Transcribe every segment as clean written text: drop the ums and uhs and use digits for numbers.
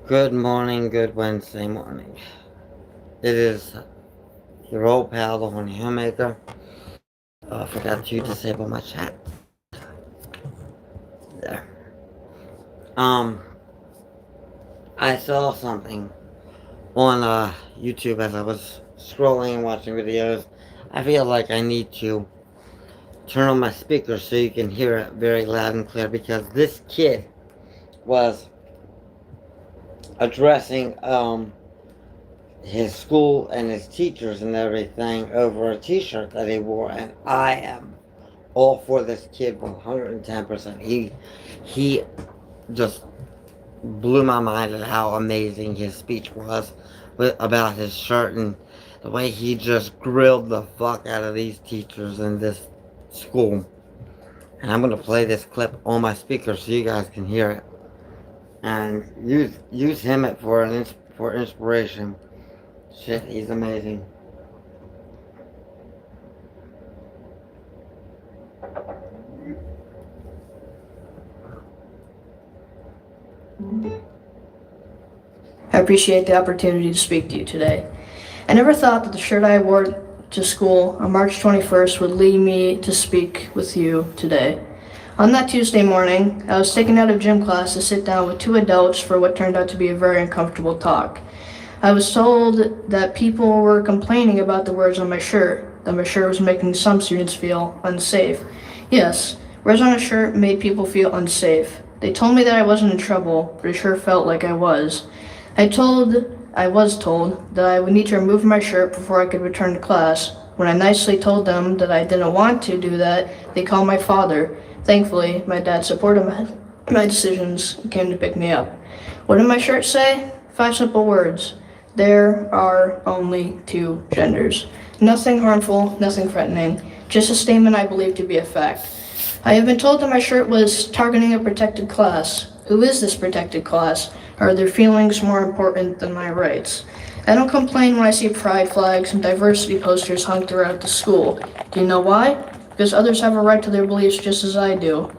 Good morning, good Wednesday morning. It is your old pal, the Horny Homemaker. I forgot to disable my chat. There. Um, I saw something on YouTube as I was scrolling and watching videos. I feel like I need to turn on my speaker so you can hear it very loud and clear because this kid was addressing his school and his teachers and everything over a t-shirt that he wore, and I am all for this kid 110%. He just blew my mind at how amazing his speech was about his shirt and the way he just grilled the fuck out of these teachers in this school. And I'm gonna play this clip on my speaker so you guys can hear it and use him for inspiration. Shit, he's amazing. I appreciate the opportunity to speak to you today. I never thought that the shirt I wore to school on March 21st would lead me to speak with you today. On that Tuesday morning, I was taken out of gym class to sit down with two adults for what turned out to be a very uncomfortable talk. I was told that people were complaining about the words on my shirt, that my shirt was making some students feel unsafe. Yes, words on a shirt made people feel unsafe. They told me that I wasn't in trouble, but it sure felt like I was. I was told that I would need to remove my shirt before I could return to class. When I nicely told them that I didn't want to do that, they called my father. Thankfully, my dad supported my decisions and came to pick me up. What did my shirt say? 5 simple words. There are only two genders. Nothing harmful, nothing threatening, just a statement I believe to be a fact. I have been told that my shirt was targeting a protected class. Who is this protected class? Are their feelings more important than my rights? I don't complain when I see pride flags and diversity posters hung throughout the school. Do you know why? Because others have a right to their beliefs just as I do.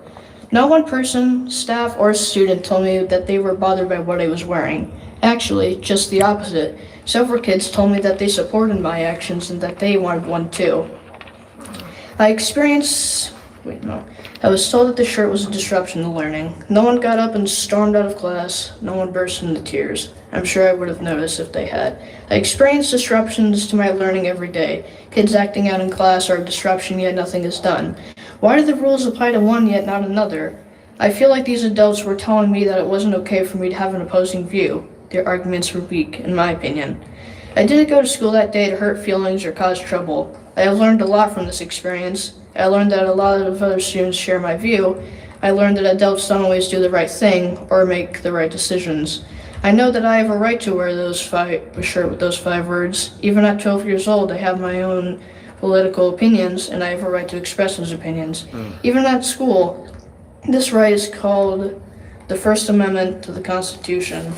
No one person, staff, or student told me that they were bothered by what I was wearing. Actually, just the opposite. Several kids told me that they supported my actions and that they wanted one too. I experienced. Wait, no. I was told that the shirt was a disruption to learning. No one got up and stormed out of class. No one burst into tears. I'm sure I would have noticed if they had. I experienced disruptions to my learning every day. Kids acting out in class are a disruption, yet nothing is done. Why do the rules apply to one yet not another? I feel like these adults were telling me that it wasn't okay for me to have an opposing view. Their arguments were weak, in my opinion. I didn't go to school that day to hurt feelings or cause trouble. I have learned a lot from this experience. I learned that a lot of other students share my view. I learned that adults don't always do the right thing or make the right decisions. I know that I have a right to wear a shirt with those 5 words. Even at 12 years old, I have my own political opinions, and I have a right to express those opinions. Even at school, this right is called the First Amendment to the Constitution.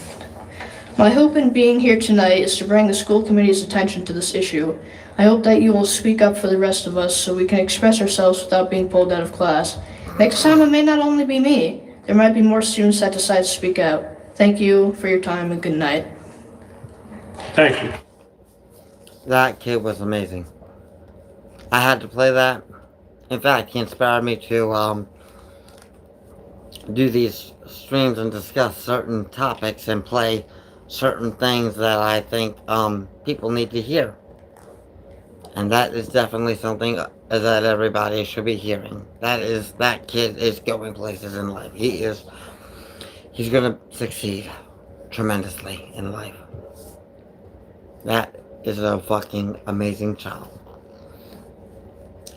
My hope in being here tonight is to bring the school committee's attention to this issue. I hope that you will speak up for the rest of us so we can express ourselves without being pulled out of class. Next time it may not only be me, there might be more students that decide to speak out. Thank you for your time and good night. Thank you. That kid was amazing. I had to play that. In fact, he inspired me to do these streams and discuss certain topics and play certain things that I think people need to hear. And that is definitely something that everybody should be hearing. That kid is going places in life. He's gonna succeed tremendously in life. That is a fucking amazing child.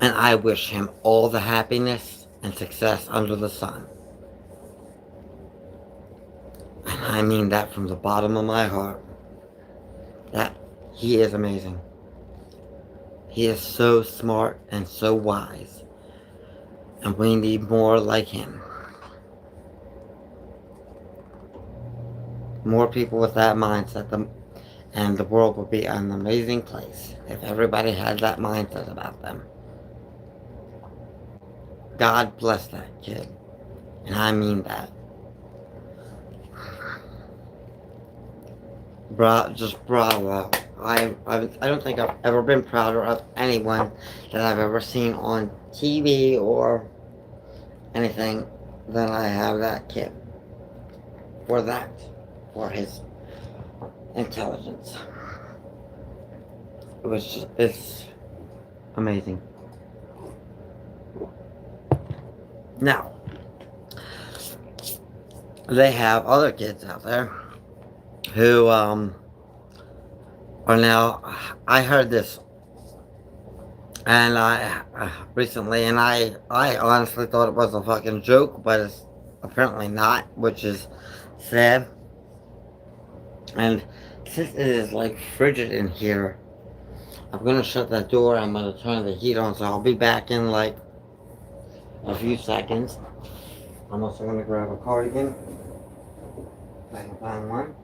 And I wish him all the happiness and success under the sun. And I mean that from the bottom of my heart. That he is amazing. He is so smart and so wise. And we need more like him. More people with that mindset, and the world would be an amazing place if everybody had that mindset about them. God bless that kid. And I mean that. just bravo. I don't think I've ever been prouder of anyone that I've ever seen on TV or anything than I have that kid. For that. For his intelligence. It's amazing. Now, they have other kids out there who are now. I heard this, and I recently, and I honestly thought it was a fucking joke, but it's apparently not, which is sad. And since it is like frigid in here, I'm gonna shut that door. I'm gonna turn the heat on, so I'll be back in like a few seconds. I'm also gonna grab a cardigan. If I can find one.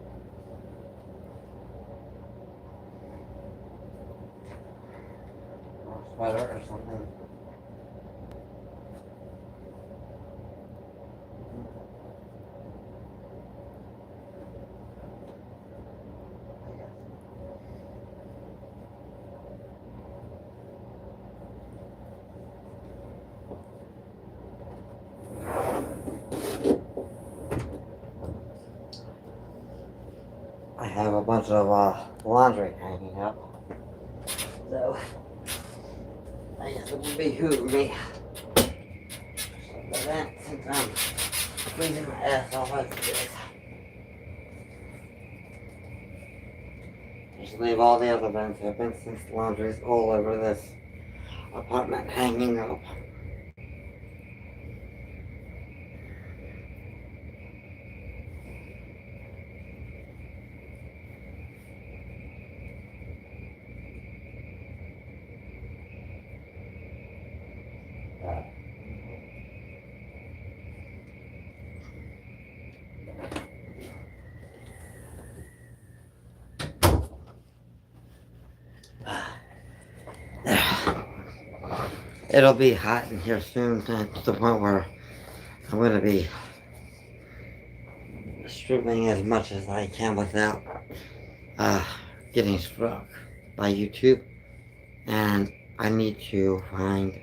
Or a sweater or something. I have a bunch of laundry hanging up. So, I guess it would behoove me. But then, since I'm freezing my ass off as it is, just leave all the other vents open since the laundry's all over this apartment hanging up. It'll be hot in here soon to the point where I'm going to be stripping as much as I can without uh, getting struck by YouTube. And I need to find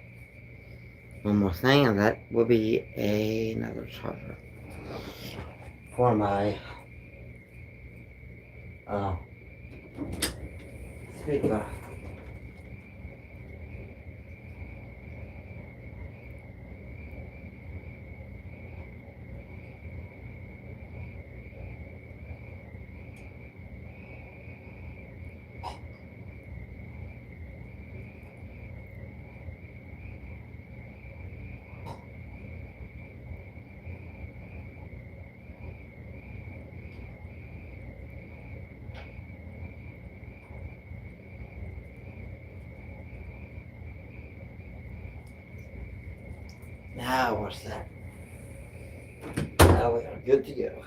one more thing, and that will be another charger for my speaker. Now we're set. Now we are good to go.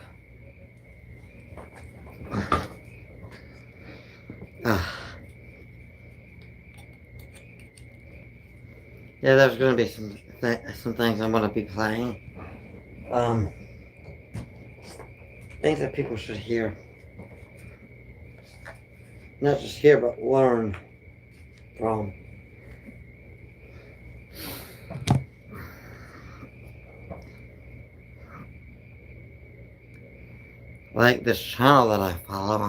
Yeah, there's going to be some things I'm going to be playing. Things that people should hear. Not just hear, but learn from. Like this channel that I follow,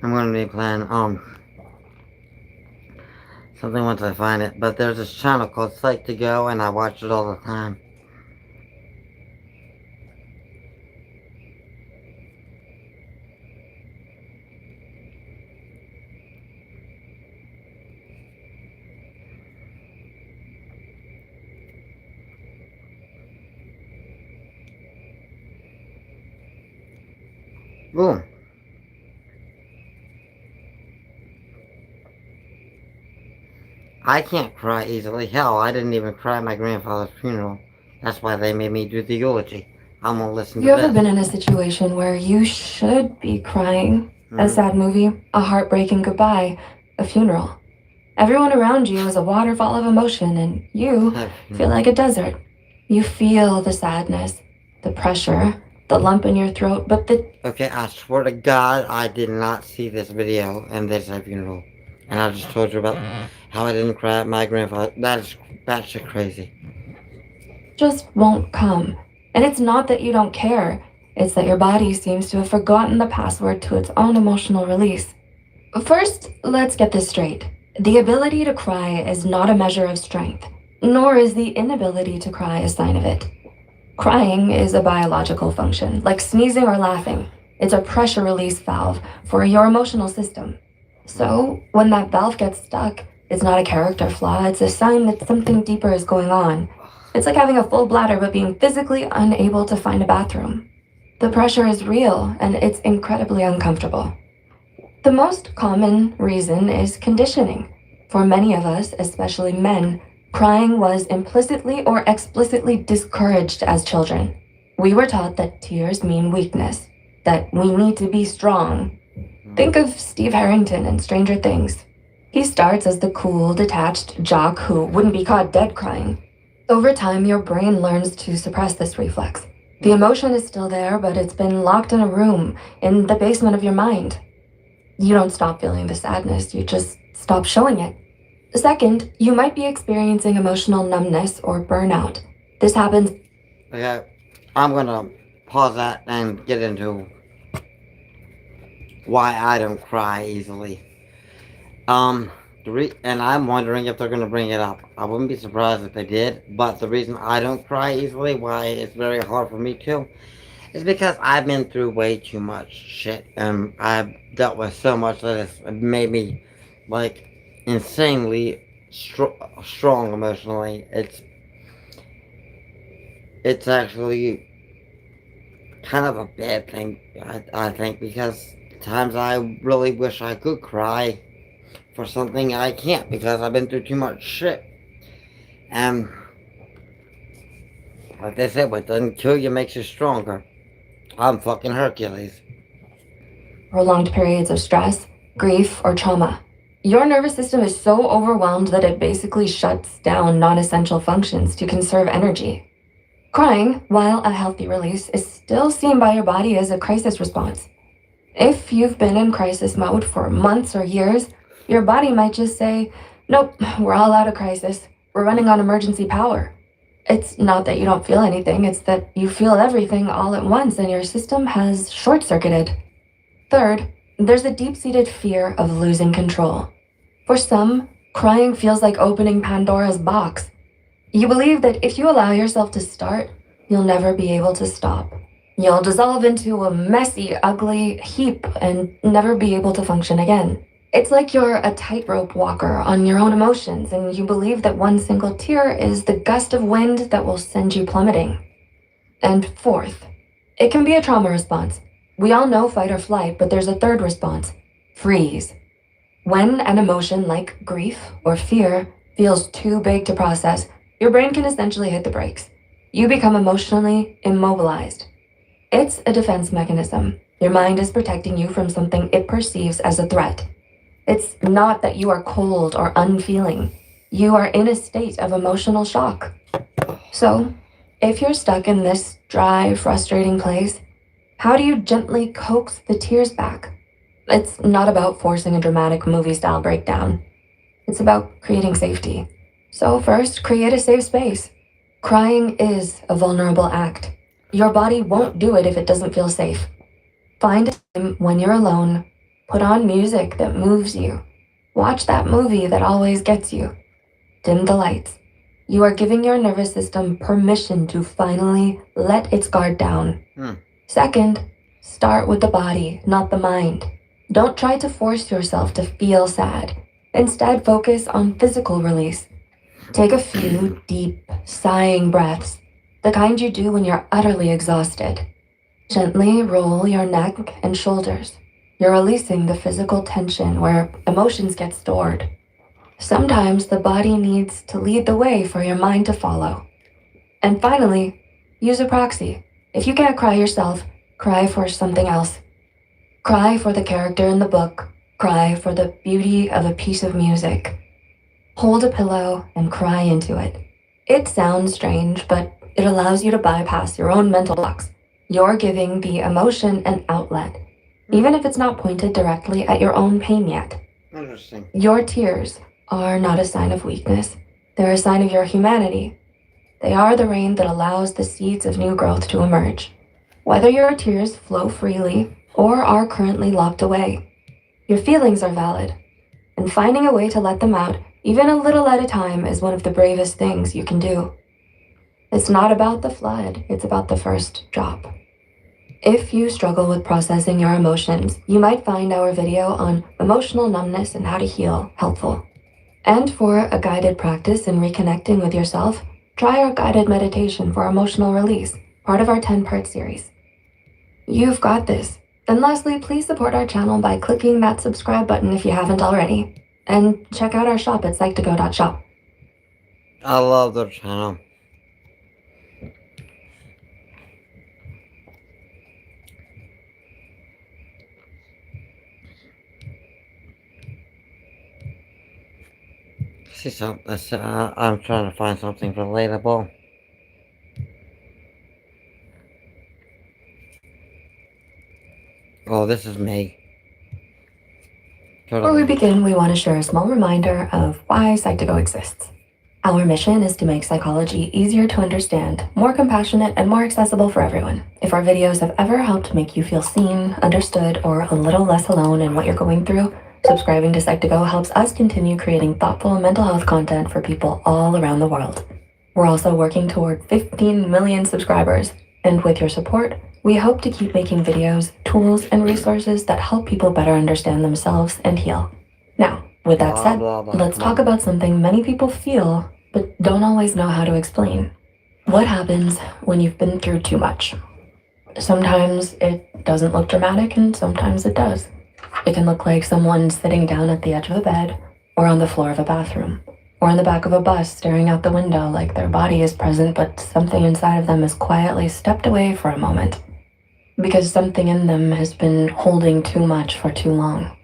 I'm gonna be playing something once I find it. But there's this channel called Psych to Go, and I watch it all the time. Boom. I can't cry easily. Hell, I didn't even cry at my grandfather's funeral. That's why they made me do the eulogy. I'm gonna listen You to ever this. been in a situation where you should be crying? A sad movie, a heartbreaking goodbye, a funeral. Everyone around you is a waterfall of emotion, and you feel like a desert. You feel the sadness, the pressure, the lump in your throat, but Okay, I swear to God, I did not see this video and this funeral. And I just told you about how I didn't cry at my grandfather. That's batshit crazy. just won't come. And it's not that you don't care, it's that your body seems to have forgotten the password to its own emotional release. First, let's get this straight. The ability to cry is not a measure of strength, nor is the inability to cry a sign of it. Crying is a biological function, like sneezing or laughing. It's a pressure release valve for your emotional system. So, when that valve gets stuck, it's not a character flaw, it's a sign that something deeper is going on. It's like having a full bladder but being physically unable to find a bathroom. The pressure is real, and it's incredibly uncomfortable. The most common reason is conditioning. For many of us, especially men, crying was implicitly or explicitly discouraged as children. We were taught that tears mean weakness, that we need to be strong. Think of Steve Harrington in Stranger Things. He starts as the cool, detached jock who wouldn't be caught dead crying. Over time, your brain learns to suppress this reflex. The emotion is still there, but it's been locked in a room, in the basement of your mind. You don't stop feeling the sadness, you just stop showing it. Second, you might be experiencing emotional numbness or burnout. This happens. Okay, I'm gonna pause that and get into why I don't cry easily. And I'm wondering if they're gonna bring it up. I wouldn't be surprised if they did, but the reason I don't cry easily, why it's very hard for me to, is because I've been through way too much shit, and I've dealt with so much that it's made me, like, insanely strong emotionally. It's actually kind of a bad thing, I think, because times I really wish I could cry for something I can't because I've been through too much shit. And like they said, what doesn't kill you makes you stronger. I'm fucking Hercules. Prolonged periods of stress, grief, or trauma. Your nervous system is so overwhelmed that it basically shuts down non essential functions to conserve energy. Crying, while a healthy release, is still seen by your body as a crisis response. If you've been in crisis mode for months or years, your body might just say, nope, we're all out of crisis. We're running on emergency power. It's not that you don't feel anything, it's that you feel everything all at once and your system has short circuited. Third, there's a deep seated fear of losing control. For some, crying feels like opening Pandora's box. You believe that if you allow yourself to start, you'll never be able to stop. You'll dissolve into a messy, ugly heap and never be able to function again. It's like you're a tightrope walker on your own emotions, and you believe that one single tear is the gust of wind that will send you plummeting. And fourth, it can be a trauma response. We all know fight or flight, but there's a third response: freeze. When an emotion like grief or fear feels too big to process, your brain can essentially hit the brakes. You become emotionally immobilized. It's a defense mechanism. Your mind is protecting you from something it perceives as a threat. It's not that you are cold or unfeeling. You are in a state of emotional shock. So, if you're stuck in this dry, frustrating place, how do you gently coax the tears back? It's not about forcing a dramatic movie-style breakdown. It's about creating safety. So first, create a safe space. Crying is a vulnerable act. Your body won't do it if it doesn't feel safe. Find a time when you're alone. Put on music that moves you. Watch that movie that always gets you. Dim the lights. You are giving your nervous system permission to finally let its guard down. Second, start with the body, not the mind. Don't try to force yourself to feel sad. Instead, focus on physical release. Take a few deep, sighing breaths, the kind you do when you're utterly exhausted. Gently roll your neck and shoulders. You're releasing the physical tension where emotions get stored. Sometimes the body needs to lead the way for your mind to follow. And finally, use a proxy. If you can't cry yourself, cry for something else. Cry for the character in the book. Cry for the beauty of a piece of music. Hold a pillow and cry into it. It sounds strange, but it allows you to bypass your own mental blocks. You're giving the emotion an outlet, even if it's not pointed directly at your own pain yet. Interesting. Your tears are not a sign of weakness. They're a sign of your humanity. They are the rain that allows the seeds of new growth to emerge. Whether your tears flow freely or are currently locked away, your feelings are valid. And finding a way to let them out, even a little at a time, is one of the bravest things you can do. It's not about the flood, it's about the first drop. If you struggle with processing your emotions, you might find our video on emotional numbness and how to heal helpful. And for a guided practice in reconnecting with yourself, try our guided meditation for emotional release, part of our 10-part series. You've got this. And lastly, please support our channel by clicking that subscribe button if you haven't already. And check out our shop at psych2go.shop. I love their channel. See something. I'm trying to find something relatable. Oh, this is me. Before we begin, we want to share a small reminder of why Psych2Go exists. Our mission is to make psychology easier to understand, more compassionate, and more accessible for everyone. If our videos have ever helped make you feel seen, understood, or a little less alone in what you're going through, subscribing to Psych2Go helps us continue creating thoughtful mental health content for people all around the world. We're also working toward 15 million subscribers, and with your support, we hope to keep making videos, tools, and resources that help people better understand themselves and heal. Now, with that said, let's talk about something many people feel but don't always know how to explain. What happens when you've been through too much? Sometimes it doesn't look dramatic and sometimes it does. It can look like someone sitting down at the edge of a bed, or on the floor of a bathroom, or in the back of a bus staring out the window like their body is present but something inside of them has quietly stepped away for a moment. Because something in them has been holding too much for too long.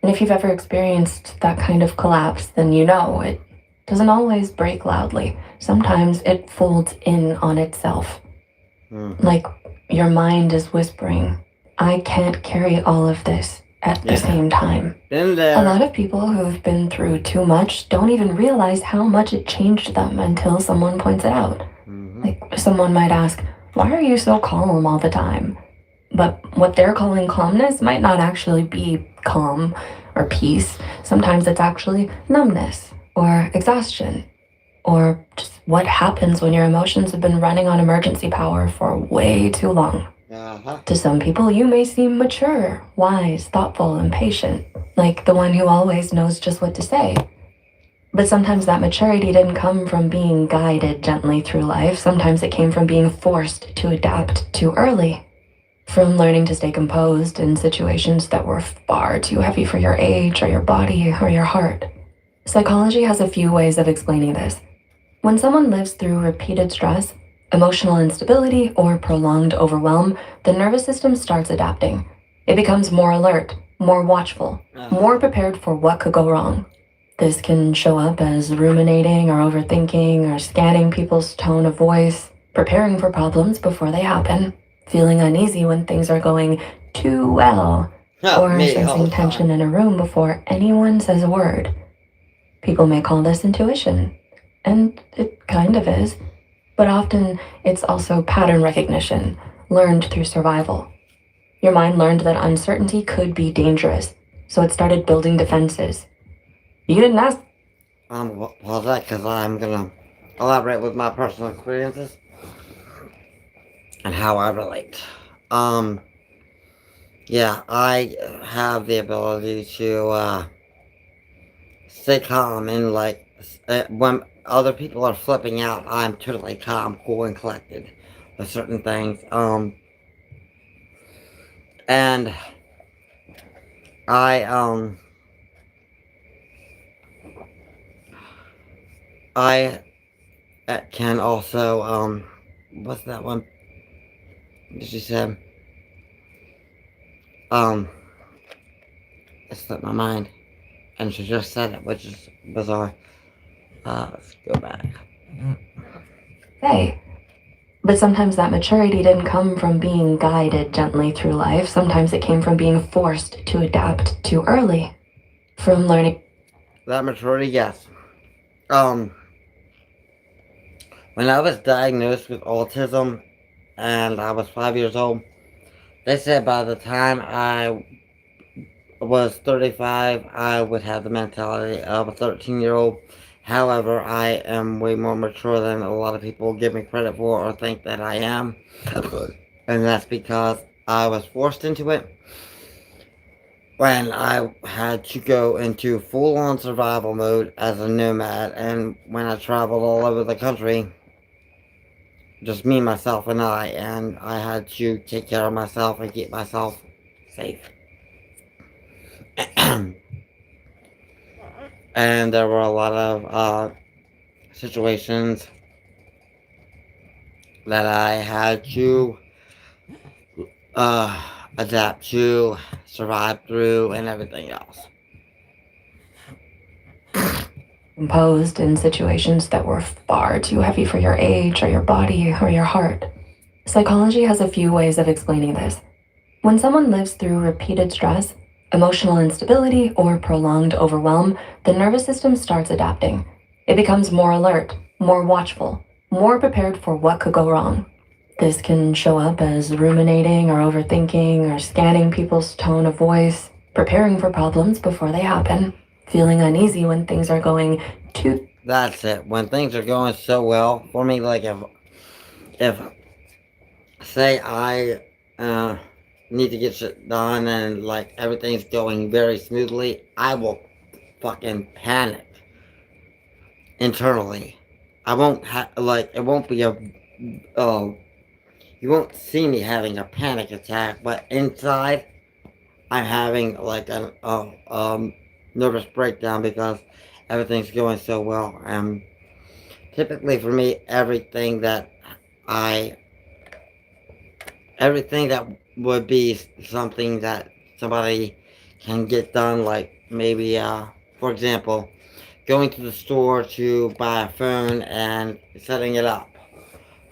And if you've ever experienced that kind of collapse, then you know it doesn't always break loudly. Sometimes it folds in on itself. Like your mind is whispering, I can't carry all of this at the same time. A lot of people who've been through too much don't even realize how much it changed them until someone points it out. Like someone might ask, why are you so calm all the time? But what they're calling calmness might not actually be calm or peace. Sometimes it's actually numbness or exhaustion, or just what happens when your emotions have been running on emergency power for way too long. To some people, you may seem mature, wise, thoughtful, and patient, like the one who always knows just what to say. But sometimes that maturity didn't come from being guided gently through life. Sometimes it came from being forced to adapt too early. From learning to stay composed in situations that were far too heavy for your age or your body or your heart. Psychology has a few ways of explaining this. When someone lives through repeated stress, emotional instability, or prolonged overwhelm, the nervous system starts adapting. It becomes more alert, more watchful, more prepared for what could go wrong. This can show up as ruminating or overthinking or scanning people's tone of voice, preparing for problems before they happen, feeling uneasy when things are going too well, or sensing tension in a room before anyone says a word. People may call this intuition, and it kind of is, but often it's also pattern recognition, learned through survival. Your mind learned that uncertainty could be dangerous, so it started building defenses. You didn't ask. Pause that because I'm gonna elaborate with my personal experiences and how I relate. Yeah, I have the ability to stay calm and when other people are flipping out, I'm totally calm, cool, and collected with certain things. And I I can also what's that one? She said um it slipped my mind, and she just said it, which is bizarre. Let's go back. Hey. But sometimes that maturity didn't come from being guided gently through life. Sometimes it came from being forced to adapt too early. From learning. That maturity, yes. When I was diagnosed with autism and I was 5 years old, they said by the time I was 35, I would have the mentality of a 13-year-old. However, I am way more mature than a lot of people give me credit for or think that I am. And that's because I was forced into it when I had to go into full on survival mode as a nomad, and when I traveled all over the country, just me, myself, and I had to take care of myself and keep myself safe. And there were a lot of situations that I had to uh, adapt to, survive through, and everything else. Imposed in situations that were far too heavy for your age or your body or your heart. Psychology has a few ways of explaining this. When someone lives through repeated stress, emotional instability, or prolonged overwhelm, the nervous system starts adapting. It becomes more alert, more watchful, more prepared for what could go wrong. This can show up as ruminating or overthinking or scanning people's tone of voice, preparing for problems before they happen, feeling uneasy when things are going too. That's it. When things are going so well for me, like if say I need to get shit done and like everything's going very smoothly, I will fucking panic internally. I won't like it won't be a you won't see me having a panic attack, but inside I'm having like a nervous breakdown because everything's going so well. Typically for me, I everything that would be something that somebody can get done, like maybe for example, going to the store to buy a phone and setting it up.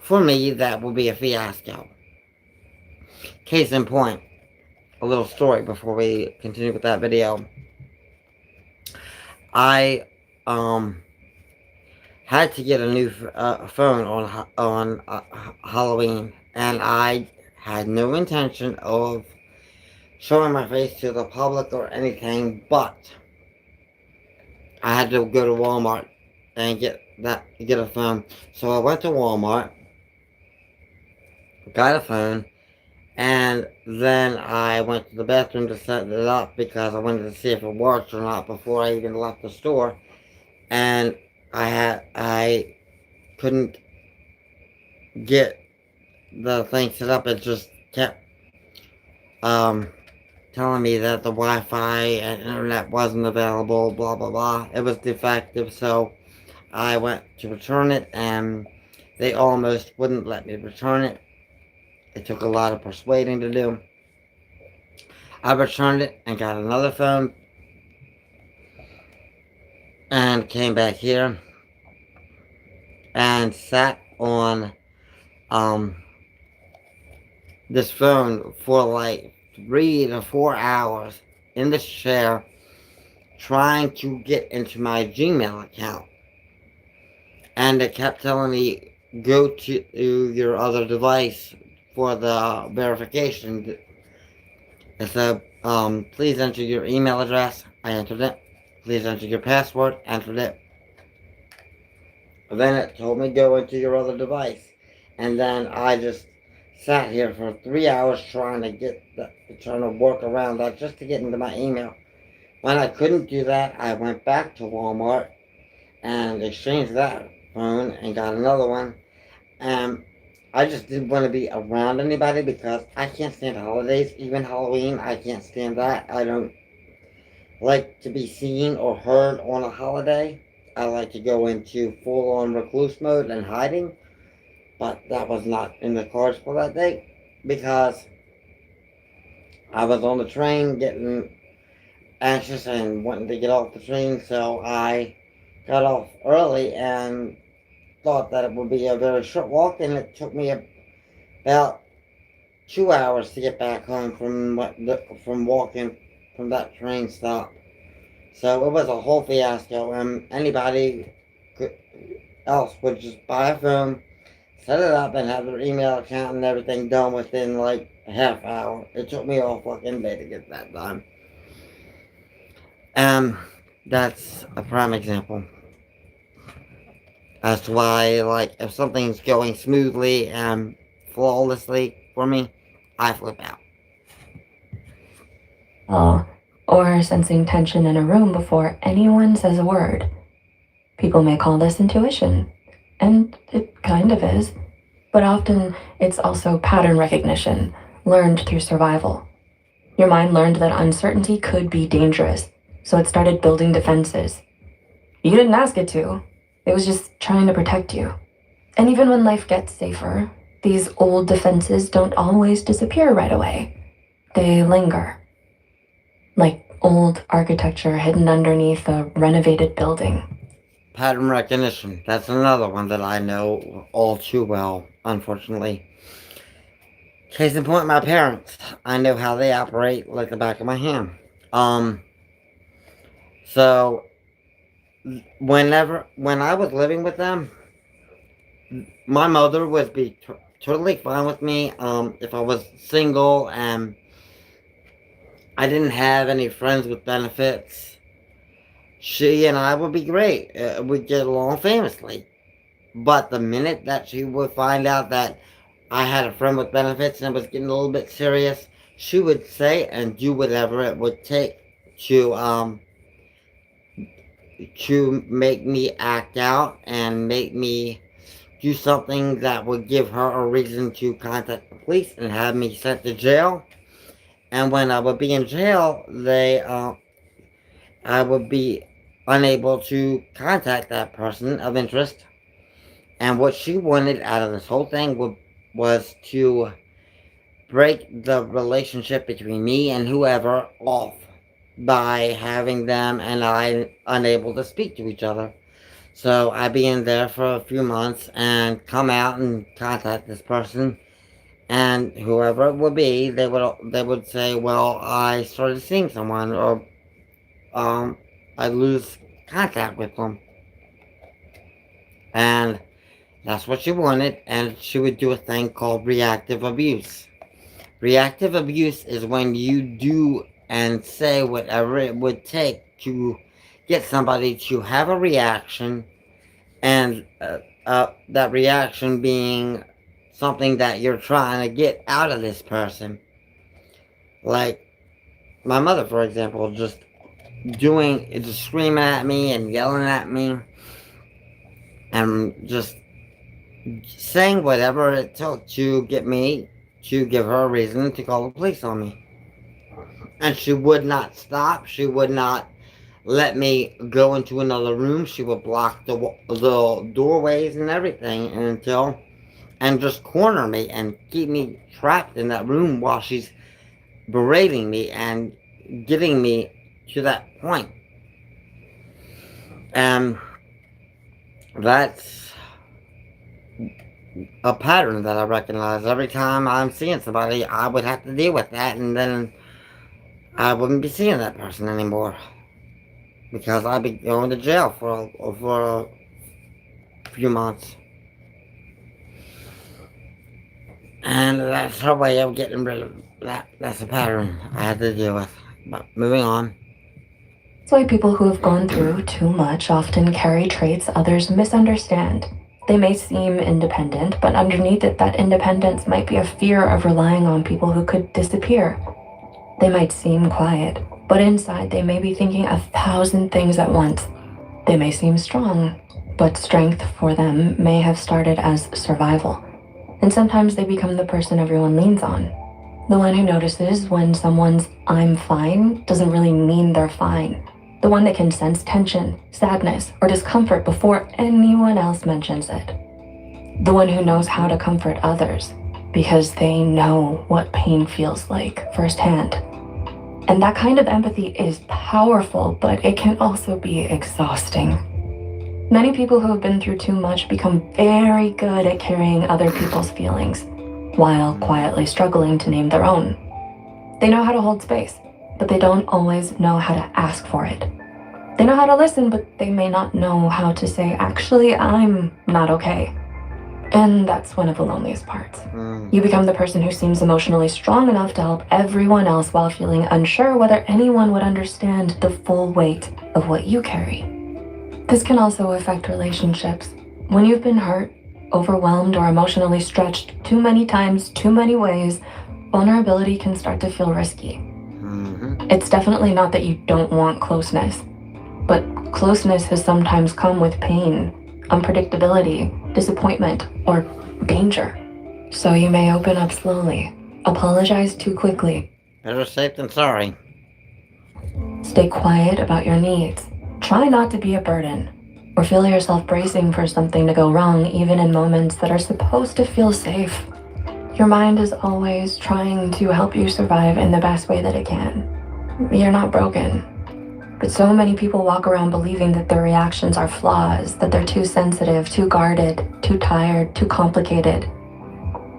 For me, that would be a fiasco. Case in point, a little story before we continue with that video. I um had to get a new phone on Halloween, and I had no intention of showing my face to the public or anything, but I had to go to Walmart and get a phone. So I went to Walmart, got a phone, and then I went to the bathroom to set it up because I wanted to see if it worked or not before I even left the store. And I couldn't get the thing set up. It just kept um telling me that the Wi-Fi and internet wasn't available, blah blah blah. It was defective, so I went to return it, and they almost wouldn't let me return it. It took a lot of persuading to do. I returned it and got another phone, and came back here and sat on um this phone for like 3 to 4 hours in this chair trying to get into my Gmail account. And it kept telling me, go to your other device for the verification. It said, please enter your email address. I entered it. Please enter your password. Entered it. Then it told me, go into your other device. And then I just sat here for 3 hours trying to work around that just to get into my email. When I couldn't do that, I went back to Walmart and exchanged that phone and got another one. And I just didn't want to be around anybody because I can't stand holidays. Even Halloween, I can't stand that. I don't like to be seen or heard on a holiday. I like to go into full on recluse mode and hiding, but that was not in the cards for that day because I was on the train getting anxious and wanting to get off the train, so I got off early and thought that it would be a very short walk, and it took me about 2 hours to get back home from walking from that train stop. So it was a whole fiasco, and anybody else would just buy a phone, set it up, and have their email account and everything done within like a half hour. It took me all fucking day to get that done. That's a prime example as to why, like, if something's going smoothly and flawlessly for me, I flip out. Oh, or sensing tension in a room before anyone says a word. People may call this intuition, and it kind of is, but often it's also pattern recognition, learned through survival. Your mind learned that uncertainty could be dangerous, so it started building defenses. You didn't ask it to. It was just trying to protect you. And even when life gets safer, these old defenses don't always disappear right away. They linger. Like old architecture hidden underneath a renovated building. Pattern recognition. That's another one that I know all too well, unfortunately. Case in point, my parents. I know how they operate like the back of my hand. So when I was living with them, my mother would be totally fine with me. If I was single and I didn't have any friends with benefits, she and I would be great. We'd get along famously. But the minute that she would find out that I had a friend with benefits and it was getting a little bit serious, she would say and do whatever it would take to make me act out and make me do something that would give her a reason to contact the police and have me sent to jail. And when I would be in jail, I would be unable to contact that person of interest. And what she wanted out of this whole thing was to break the relationship between me and whoever off by having them and I unable to speak to each other. So I'd be in there for a few months and come out and contact this person, and whoever it would be, they would say, "Well, I started seeing someone," or I lose contact with them, and that's what she wanted. And she would do a thing called reactive abuse. Reactive abuse is when you do and say whatever it would take to get somebody to have a reaction, and that reaction being something that you're trying to get out of this person. Like my mother, for example, just screaming at me and yelling at me and just saying whatever it took to get me to give her a reason to call the police on me. And she would not stop. She would not let me go into another room. She would block the doorways and everything and just corner me and keep me trapped in that room while she's berating me and getting me to that point. And that's a pattern that I recognize. Every time I'm seeing somebody, I would have to deal with that, and then I wouldn't be seeing that person anymore because I'd be going to jail for a few months. And that's her way of getting rid of that. That's a pattern I had to deal with. But moving on. That's why people who have gone through too much often carry traits others misunderstand. They may seem independent, but underneath it, that independence might be a fear of relying on people who could disappear. They might seem quiet, but inside they may be thinking 1,000 things at once. They may seem strong, but strength for them may have started as survival. And sometimes they become the person everyone leans on. The one who notices when someone's "I'm fine" doesn't really mean they're fine. The one that can sense tension, sadness, or discomfort before anyone else mentions it. The one who knows how to comfort others because they know what pain feels like firsthand. And that kind of empathy is powerful, but it can also be exhausting. Many people who have been through too much become very good at carrying other people's feelings, while quietly struggling to name their own. They know how to hold space, but they don't always know how to ask for it. They know how to listen, but they may not know how to say, "Actually, I'm not okay." And that's one of the loneliest parts. You become the person who seems emotionally strong enough to help everyone else while feeling unsure whether anyone would understand the full weight of what you carry. This can also affect relationships. When you've been hurt, overwhelmed, or emotionally stretched too many times, too many ways, vulnerability can start to feel risky. It's definitely not that you don't want closeness, but closeness has sometimes come with pain, unpredictability, disappointment, or danger. So you may open up slowly, apologize too quickly, Better safe than sorry. stay quiet about your needs, try not to be a burden, or feel yourself bracing for something to go wrong even in moments that are supposed to feel safe. Your mind is always trying to help you survive in the best way that it can. You're not broken. But so many people walk around believing that their reactions are flaws, that they're too sensitive, too guarded, too tired, too complicated.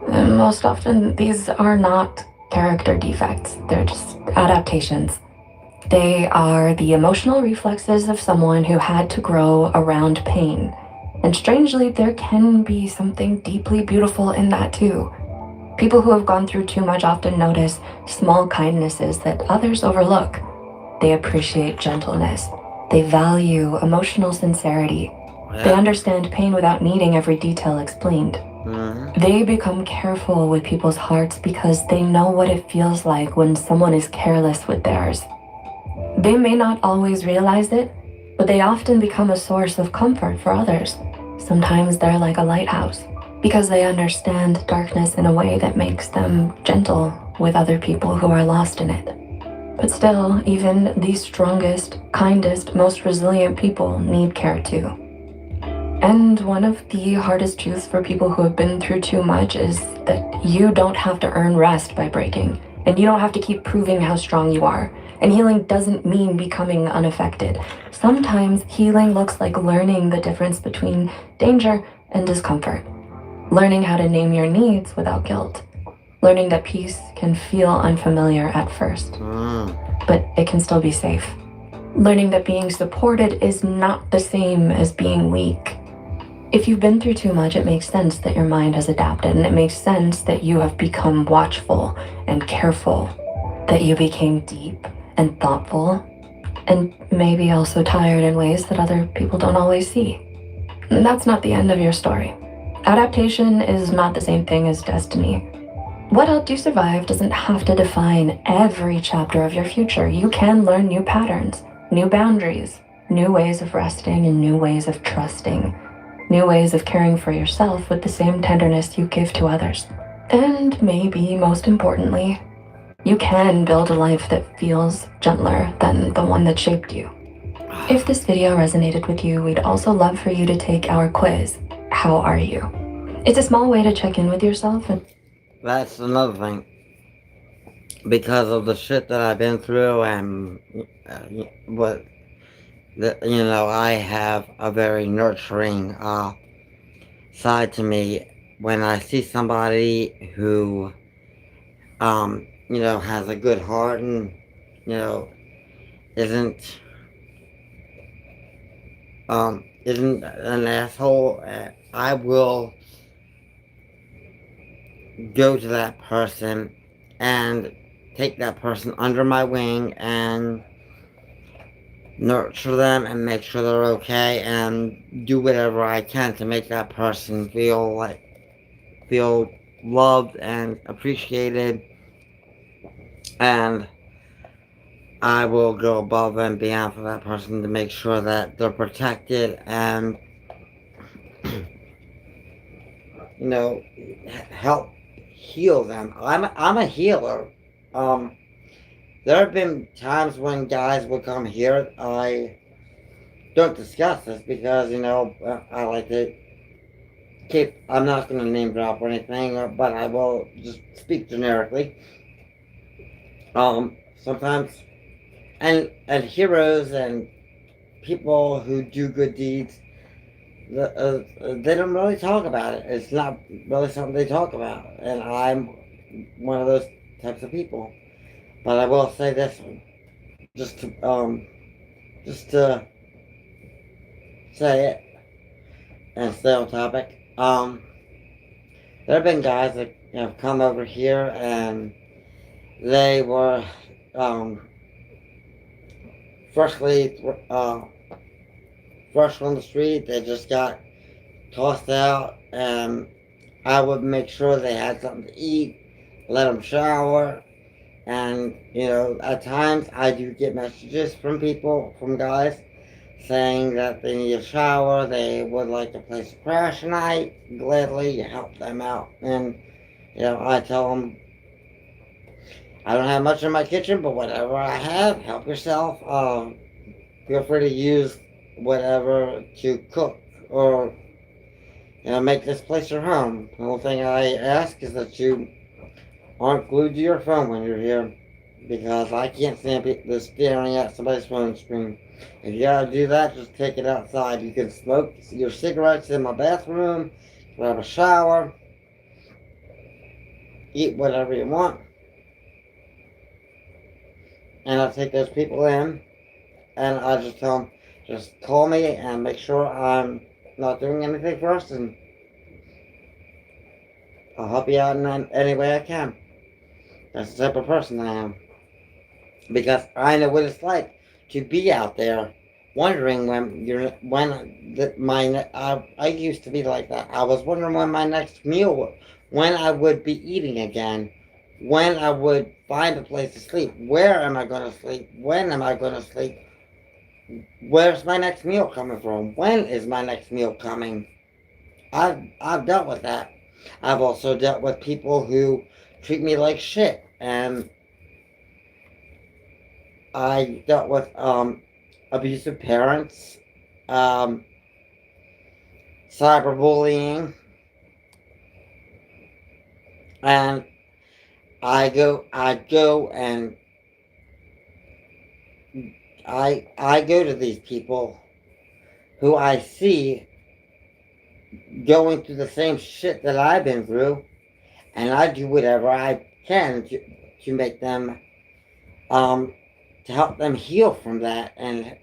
And most often, these are not character defects, they're just adaptations. They are the emotional reflexes of someone who had to grow around pain. And strangely, there can be something deeply beautiful in that too. People who have gone through too much often notice small kindnesses that others overlook. They appreciate gentleness. They value emotional sincerity. They understand pain without needing every detail explained. They become careful with people's hearts because they know what it feels like when someone is careless with theirs. They may not always realize it, but they often become a source of comfort for others. Sometimes they're like a lighthouse because they understand darkness in a way that makes them gentle with other people who are lost in it. But still, even the strongest, kindest, most resilient people need care too. And one of the hardest truths for people who have been through too much is that you don't have to earn rest by breaking, and you don't have to keep proving how strong you are. And healing doesn't mean becoming unaffected. Sometimes healing looks like learning the difference between danger and discomfort, learning how to name your needs without guilt, learning that peace can feel unfamiliar at first, but it can still be safe. Learning that being supported is not the same as being weak. If you've been through too much, it makes sense that your mind has adapted, and it makes sense that you have become watchful and careful, that you became deep and thoughtful, and maybe also tired in ways that other people don't always see. And that's not the end of your story. Adaptation is not the same thing as destiny. What helped you survive doesn't have to define every chapter of your future. You can learn new patterns, new boundaries, new ways of resting, and new ways of trusting, new ways of caring for yourself with the same tenderness you give to others. And maybe most importantly, you can build a life that feels gentler than the one that shaped you. If this video resonated with you, we'd also love for you to take our quiz, How Are You? It's a small way to check in with yourself and That's another thing. Because of the shit that I've been through and I have a very nurturing side to me. When I see somebody who, has a good heart and, isn't, isn't an asshole, I will go to that person and take that person under my wing and nurture them and make sure they're okay and do whatever I can to make that person feel loved and appreciated, and I will go above and beyond for that person to make sure that they're protected and help heal them. I'm a healer. Um, there have been times when guys would come here. I don't discuss this because I like to keep. I'm not going to name drop or anything, but I will just speak generically. Sometimes and heroes and people who do good deeds, they don't really talk about it. It's not really something they talk about, and I'm one of those types of people. But I will say this, just to say it and stay on topic. There have been guys that have come over here and they were um, freshly fresh on the street. They just got tossed out, and I would make sure they had something to eat, let them shower, and at times I do get messages from people, from guys, saying that they need a shower, they would like a place to crash tonight. Gladly help them out, and I tell them I don't have much in my kitchen, but whatever I have, help yourself. Feel free to use whatever to cook or make this place your home. The only thing I ask is that you aren't glued to your phone when you're here, because I can't stand people staring at somebody's phone screen. If you gotta do that, just take it outside. You can smoke your cigarettes in my bathroom, grab a shower, eat whatever you want, and I take those people in, and I just tell them, just call me and make sure I'm not doing anything first, and I'll help you out in any way I can. That's the type of person I am. Because I know what it's like to be out there wondering I used to be like that. I was wondering when my next meal, when I would be eating again, when I would find a place to sleep. Where am I going to sleep? When am I going to sleep? Where's my next meal coming from? When is my next meal coming? I've dealt with that. I've also dealt with people who treat me like shit, and I dealt with abusive parents, um, cyberbullying, and I go and I go to these people who I see going through the same shit that I've been through, and I do whatever I can to make them um, to help them heal from that, and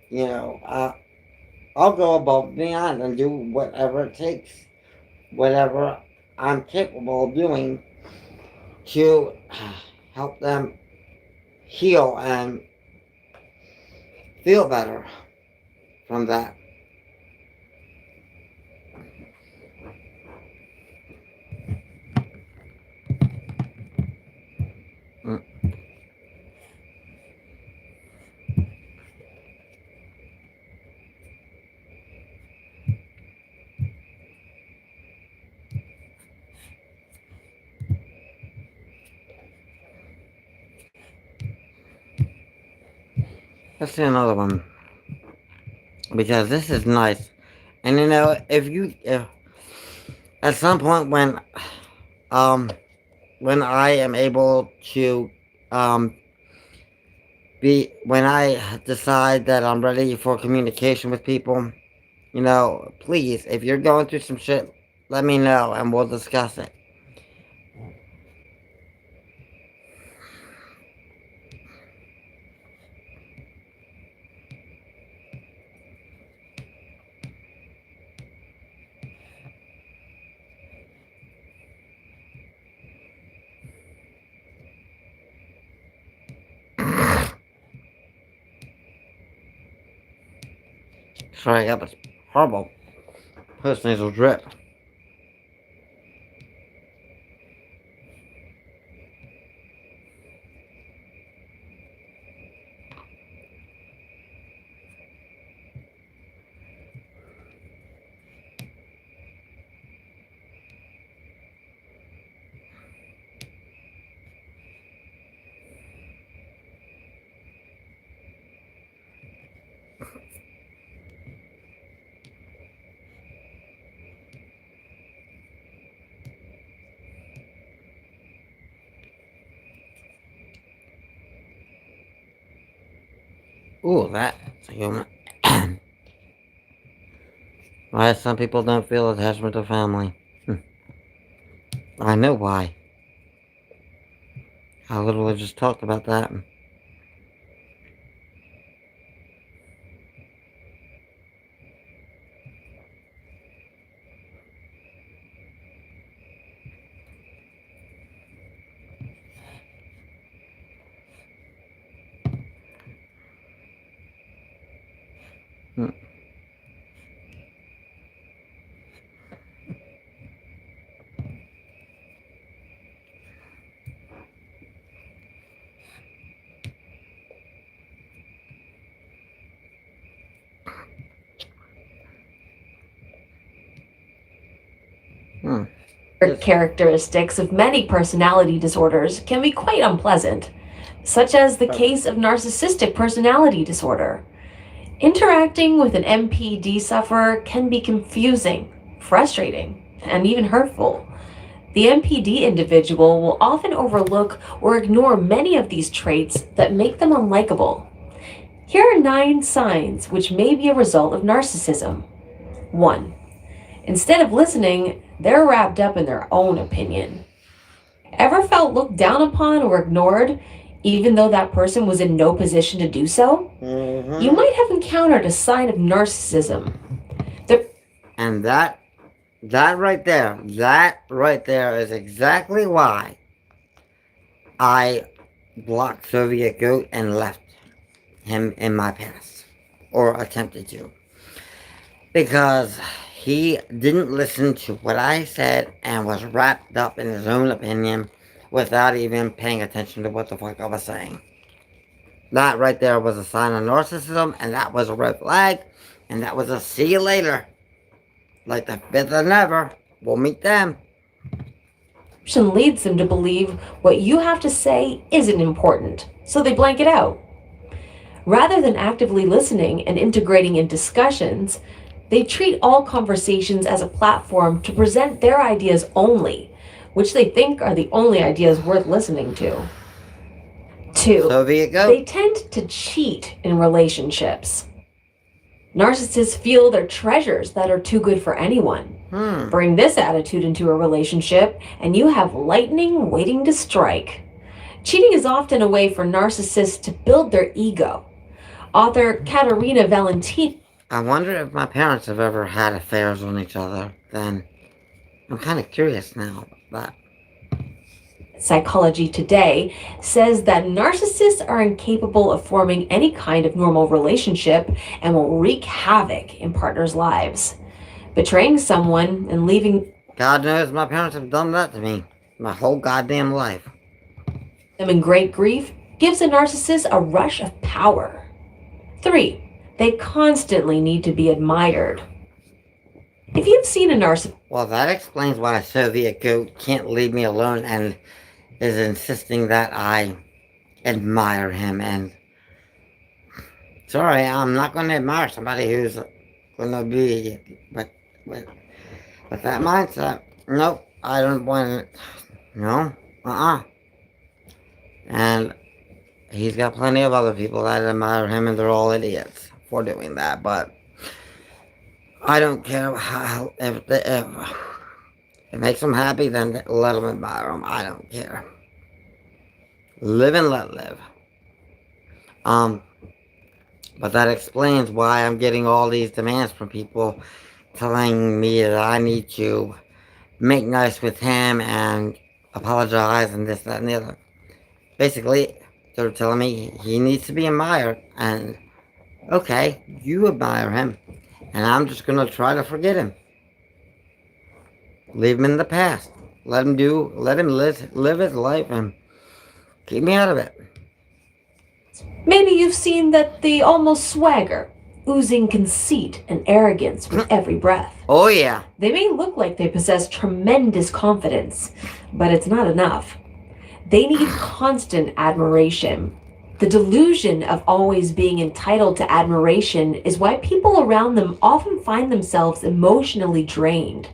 I'll go above and beyond and do whatever it takes, whatever I'm capable of doing to help them heal and feel better from that. Mm. Let's see another one, because this is nice. And if at some point um when I am able to um when I decide that I'm ready for communication with people, please, if you're going through some shit, let me know and we'll discuss it. Sorry, I got this horrible post-nasal drip. Ooh, that's human. Why some people don't feel attachment to family. I know why. I literally just talked about that. Hmm. Hmm. Characteristics of many personality disorders can be quite unpleasant, such as the case of narcissistic personality disorder. Interacting with an NPD sufferer can be confusing, frustrating, and even hurtful. The NPD individual will often overlook or ignore many of these traits that make them unlikable. Here are 9 signs which may be a result of narcissism. 1. Instead of listening, they're wrapped up in their own opinion. Ever felt looked down upon or ignored, even though that person was in no position to do so? You might have encountered a sign of narcissism. And that right there is exactly why I blocked Soviet Goat and left him in my past, or attempted to, because he didn't listen to what I said and was wrapped up in his own opinion without even paying attention to what the fuck I was saying. That right there was a sign of narcissism, and that was a red flag, and that was a see you later. Like the fifth of never, we'll meet them. Leads them to believe what you have to say isn't important, so they blank it out. Rather than actively listening and integrating in discussions, they treat all conversations as a platform to present their ideas only, which they think are the only ideas worth listening to. 2. Soviet Goat. They tend to cheat in relationships. Narcissists feel they're treasures that are too good for anyone. Bring this attitude into a relationship, and you have lightning waiting to strike. Cheating is often a way for narcissists to build their ego. Author Katerina Valentin. I wonder if my parents have ever had affairs on each other. Then I'm kind of curious now about that. Psychology Today says that narcissists are incapable of forming any kind of normal relationship and will wreak havoc in partners' lives. Betraying someone and leaving God knows my parents have done that to me my whole goddamn life. them in great grief gives a narcissist a rush of power. 3. They constantly need to be admired. If you've seen a narcissist... Well, that explains why Soviet Goat can't leave me alone and is insisting that I admire him. And sorry, I'm not going to admire somebody who's going to be, but with that mindset, nope, I don't want it. No, And he's got plenty of other people that admire him, and they're all idiots for doing that. But I don't care how, if it makes them happy, then let them admire them. I don't care. Live and let live. But that explains why I'm getting all these demands from people telling me that I need to make nice with him and apologize and this, that, and the other. Basically, they're telling me he needs to be admired, and okay, you admire him, and I'm just gonna try to forget him. Leave him in the past. Let him live his life and keep me out of it. Maybe you've seen that they almost swagger, oozing conceit and arrogance with every breath. Oh yeah. They may look like they possess tremendous confidence, but it's not enough. They need constant admiration. The delusion of always being entitled to admiration is why people around them often find themselves emotionally drained.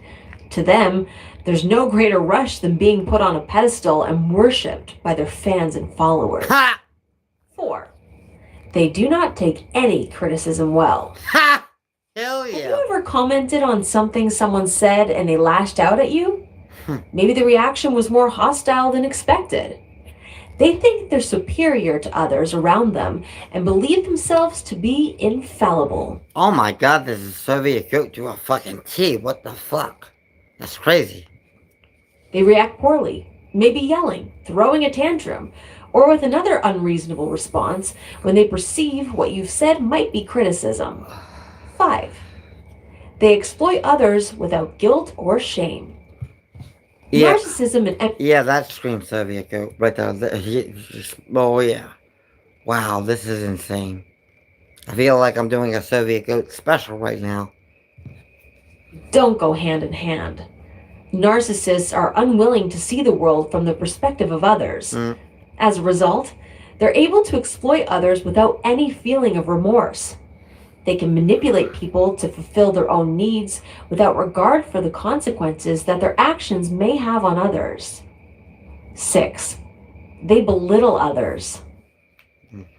To them, there's no greater rush than being put on a pedestal and worshipped by their fans and followers. Ha! 4. They do not take any criticism well. Ha! Hell Have you yeah. ever commented on something someone said and they lashed out at you? Maybe the reaction was more hostile than expected. They think they're superior to others around them and believe themselves to be infallible. Oh my god, this is Soviet goat to a fucking T. What the fuck? That's crazy. They react poorly, maybe yelling, throwing a tantrum, or with another unreasonable response when they perceive what you've said might be criticism. 5. They exploit others without guilt or shame. Yeah. Narcissism and Yeah, that screams Soviet goat right there. Oh yeah. Wow, this is insane. I feel like I'm doing a Soviet goat special right now. don't go hand in hand. Narcissists are unwilling to see the world from the perspective of others. As a result, they're able to exploit others without any feeling of remorse. They can manipulate people to fulfill their own needs without regard for the consequences that their actions may have on others. 6. They belittle others.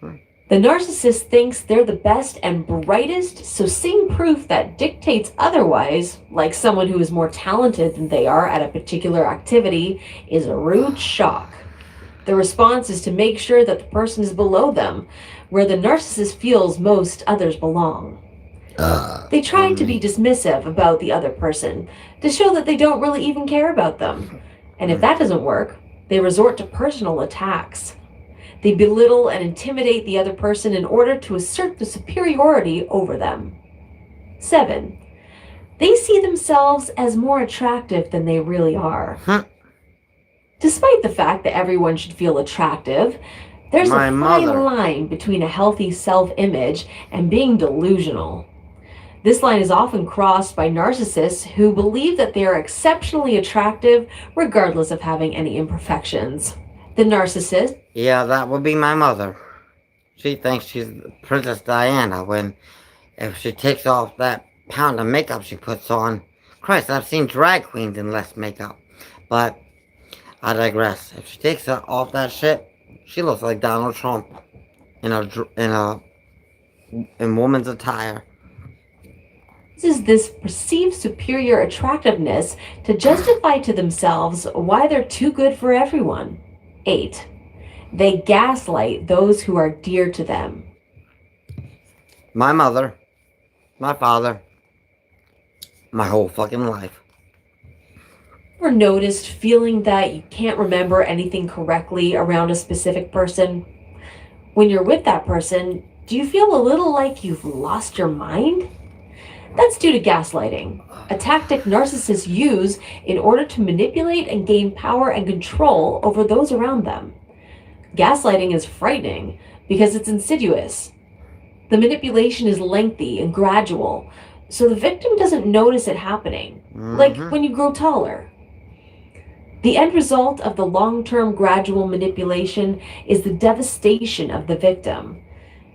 The narcissist thinks they're the best and brightest, so seeing proof that dictates otherwise, like someone who is more talented than they are at a particular activity, is a rude shock. The response is to make sure that the person is below them, where the narcissist feels most others belong. They try to be dismissive about the other person, to show that they don't really even care about them. And if that doesn't work, they resort to personal attacks. They belittle and intimidate the other person in order to assert the superiority over them. 7. They see themselves as more attractive than they really are. Despite the fact that everyone should feel attractive, there's a fine line between a healthy self-image and being delusional. This line is often crossed by narcissists who believe that they are exceptionally attractive regardless of having any imperfections. The narcissist... Yeah, that would be my mother. She thinks she's Princess Diana when, if she takes off that pound of makeup she puts on, Christ, I've seen drag queens in less makeup. But I digress. If she takes off that shit, she looks like Donald Trump in woman's attire. Uses this perceived superior attractiveness to justify to themselves why they're too good for everyone. 8. They gaslight those who are dear to them. My mother, my father, my whole fucking life. Ever noticed feeling that you can't remember anything correctly around a specific person? When you're with that person, do you feel a little like you've lost your mind? That's due to gaslighting, a tactic narcissists use in order to manipulate and gain power and control over those around them. Gaslighting is frightening because it's insidious. The manipulation is lengthy and gradual, so the victim doesn't notice it happening, like when you grow taller. The end result of the long-term gradual manipulation is the devastation of the victim.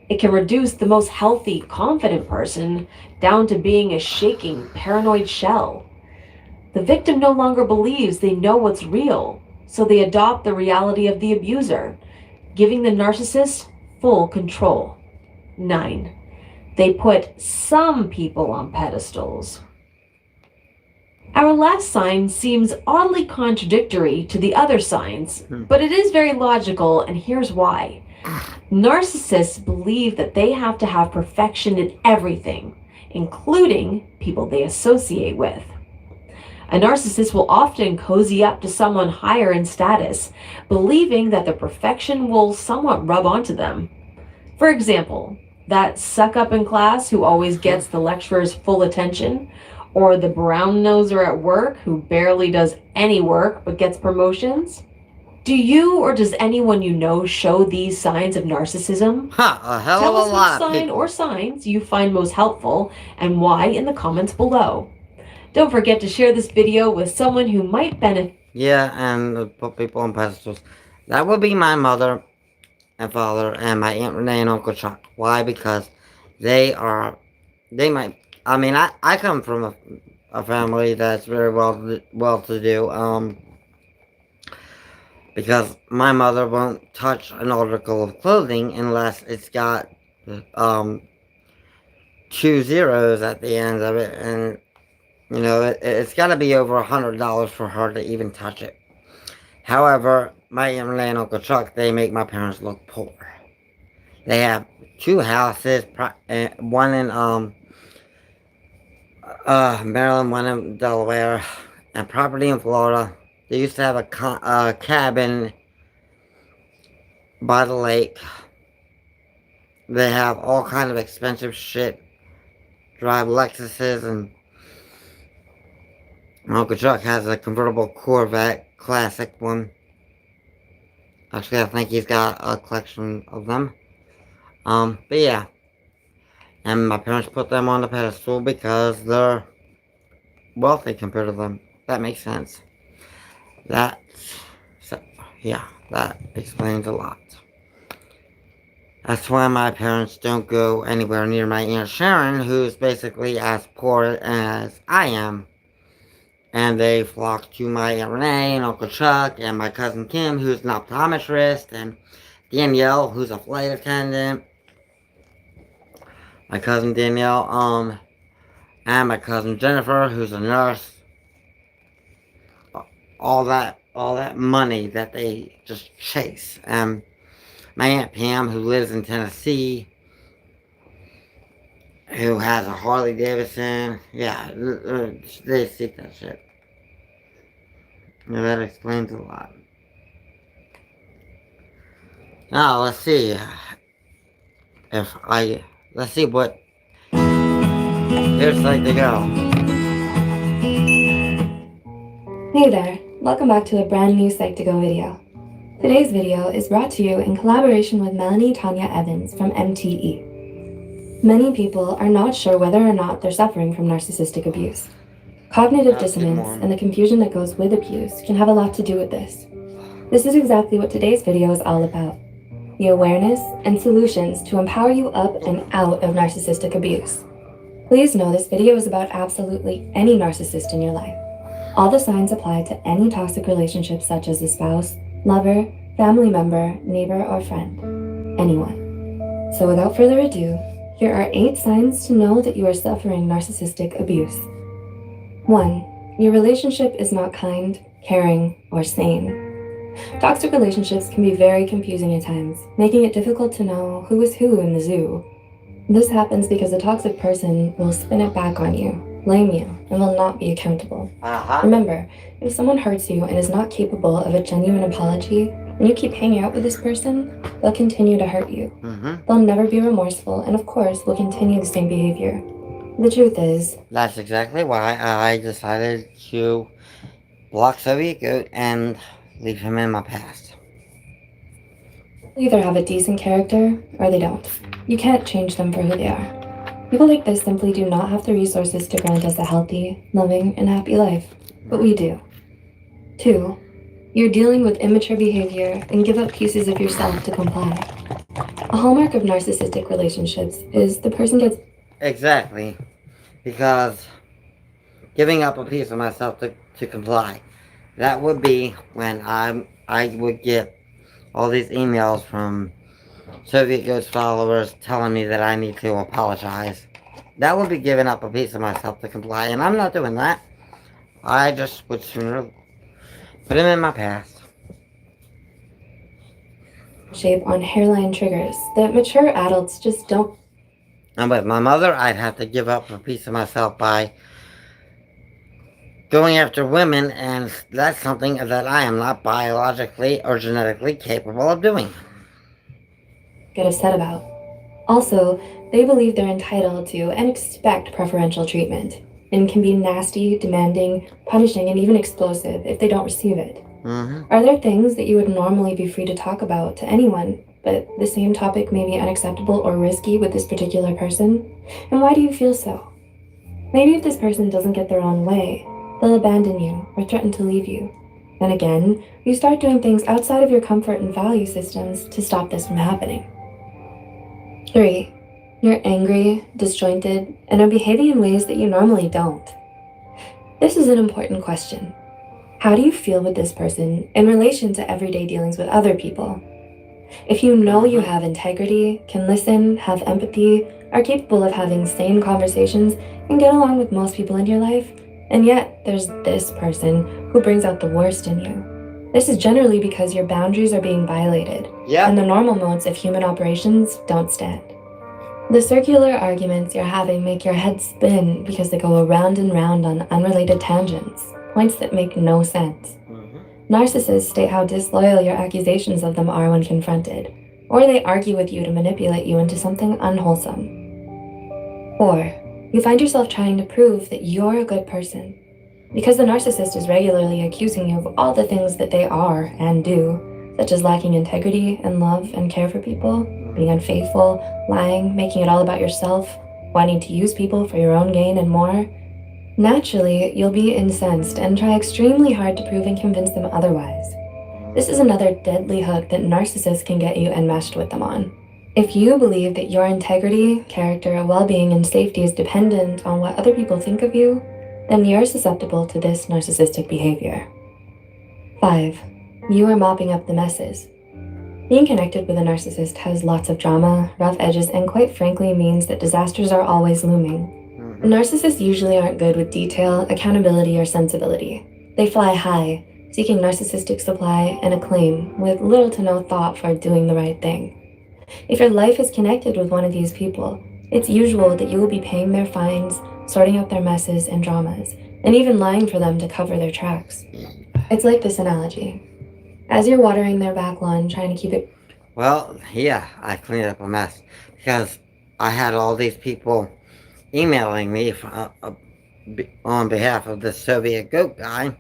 It can reduce the most healthy, confident person down to being a shaking, paranoid shell. The victim no longer believes they know what's real, so they adopt the reality of the abuser, giving the narcissist full control. 9. They put some people on pedestals. Our last sign seems oddly contradictory to the other signs, but it is very logical, and here's why. Narcissists believe that they have to have perfection in everything, including people they associate with. A narcissist will often cozy up to someone higher in status, believing that the perfection will somewhat rub onto them. For example, that suck-up in class who always gets the lecturer's full attention, or the brown-noser at work who barely does any work but gets promotions. Do you or does anyone you know show these signs of narcissism? A hell Tell of us a lot which of sign people. or signs you find most helpful and why in the comments below. Don't forget to share this video with someone who might benefit. Yeah, and put people on pedestals. That would be my mother. and father and my Aunt Renee and Uncle Chuck. Why? Because they might, I mean, I come from a family that's very well to do, because my mother won't touch an article of clothing unless it's got, um, 2 zeros at the end of it, and it's got to be over $100 for her to even touch it. However, my Aunt Renee and Uncle Chuck, they make my parents look poor. They have 2 houses, one in Maryland, one in Delaware, and property in Florida. They used to have a cabin by the lake. They have all kind of expensive shit. Drive Lexuses, and my Uncle Chuck has a convertible Corvette, classic one. Actually, I think he's got a collection of them. But yeah. And my parents put them on the pedestal because they're wealthy compared to them. That makes sense. That explains a lot. That's why my parents don't go anywhere near my Aunt Sharon, who's basically as poor as I am. And they flock to my Aunt Renee and Uncle Chuck and my cousin Kim, who's an optometrist, and Danielle, who's a flight attendant. My cousin Danielle, and my cousin Jennifer, who's a nurse. All that money that they just chase. My Aunt Pam, who lives in Tennessee, who has a Harley Davidson. Yeah, they seek that shit. That explains a lot. Now, let's see. Let's see what it's like to go. Hey there, welcome back to a brand new Psych2Go video. Today's video is brought to you in collaboration with Melanie Tanya Evans from MTE. Many people are not sure whether or not they're suffering from narcissistic abuse. Cognitive dissonance and the confusion that goes with abuse can have a lot to do with this. This is exactly what today's video is all about. The awareness and solutions to empower you up and out of narcissistic abuse. Please know this video is about absolutely any narcissist in your life. All the signs apply to any toxic relationship such as a spouse, lover, family member, neighbor, or friend. Anyone. So without further ado, here are 8 signs to know that you are suffering narcissistic abuse. 1. Your relationship is not kind, caring, or sane. Toxic relationships can be very confusing at times, making it difficult to know who is who in the zoo. This happens because a toxic person will spin it back on you, blame you, and will not be accountable. Remember, if someone hurts you and is not capable of a genuine apology, and you keep hanging out with this person, they'll continue to hurt you. They'll never be remorseful, and of course, will continue the same behavior. The truth is, that's exactly why I decided to block Soviet Goat and leave him in my past. they either have a decent character or they don't. You can't change them for who they are. People like this simply do not have the resources to grant us a healthy, loving, and happy life, but we do. 2. You're dealing with immature behavior and give up pieces of yourself to comply. A hallmark of narcissistic relationships is the person gets... Exactly. Because giving up a piece of myself to comply. That would be when I would get all these emails from Soviet Ghost followers telling me that I need to apologize. That would be giving up a piece of myself to comply, and I'm not doing that. I just would sooner put him in my past. shape on hairline triggers that mature adults just don't. And with my mother, I'd have to give up a piece of myself by going after women, and that's something that I am not biologically or genetically capable of doing. Get upset about. Also, they believe they're entitled to and expect preferential treatment, and can be nasty, demanding, punishing, and even explosive if they don't receive it. Are there things that you would normally be free to talk about to anyone, but the same topic may be unacceptable or risky with this particular person? And why do you feel so? Maybe if this person doesn't get their own way, they'll abandon you or threaten to leave you. And again, you start doing things outside of your comfort and value systems to stop this from happening. 3. You're angry, disjointed, and are behaving in ways that you normally don't. This is an important question. How do you feel with this person in relation to everyday dealings with other people? If you know you have integrity, can listen, have empathy, are capable of having sane conversations, and get along with most people in your life, and yet there's this person who brings out the worst in you. This is generally because your boundaries are being violated, and the normal modes of human operations don't stand. The circular arguments you're having make your head spin because they go around and round on unrelated tangents, points that make no sense. Narcissists state how disloyal your accusations of them are when confronted, or they argue with you to manipulate you into something unwholesome. 4. You find yourself trying to prove that you're a good person. Because the narcissist is regularly accusing you of all the things that they are and do, such as lacking integrity and love and care for people, being unfaithful, lying, making it all about yourself, wanting to use people for your own gain and more, naturally, you'll be incensed and try extremely hard to prove and convince them otherwise. This is another deadly hook that narcissists can get you enmeshed with them on. If you believe that your integrity, character, well-being, and safety is dependent on what other people think of you, then you're susceptible to this narcissistic behavior. 5. You are mopping up the messes. Being connected with a narcissist has lots of drama, rough edges, and quite frankly means that disasters are always looming. Narcissists usually aren't good with detail, accountability, or sensibility. They fly high, seeking narcissistic supply and acclaim, with little to no thought for doing the right thing. If your life is connected with one of these people, it's usual that you will be paying their fines, sorting out their messes and dramas, and even lying for them to cover their tracks. It's like this analogy. As you're watering their back lawn, trying to keep it... Well, yeah, I cleaned up a mess because I had all these people emailing me on behalf of the Soviet goat guy,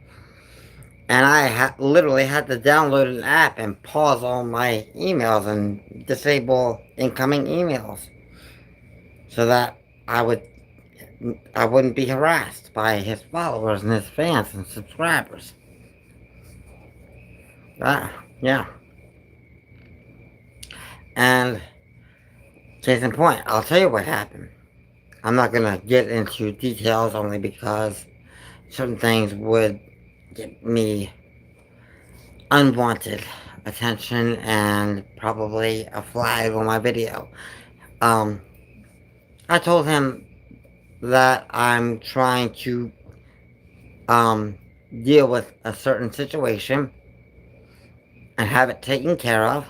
and I literally had to download an app and pause all my emails and disable incoming emails so that I wouldn't be harassed by his followers and his fans and subscribers. Yeah. And case in point, I'll tell you what happened. I'm not gonna get into details only because certain things would get me unwanted attention and probably a flag on my video. I told him that I'm trying to deal with a certain situation and have it taken care of,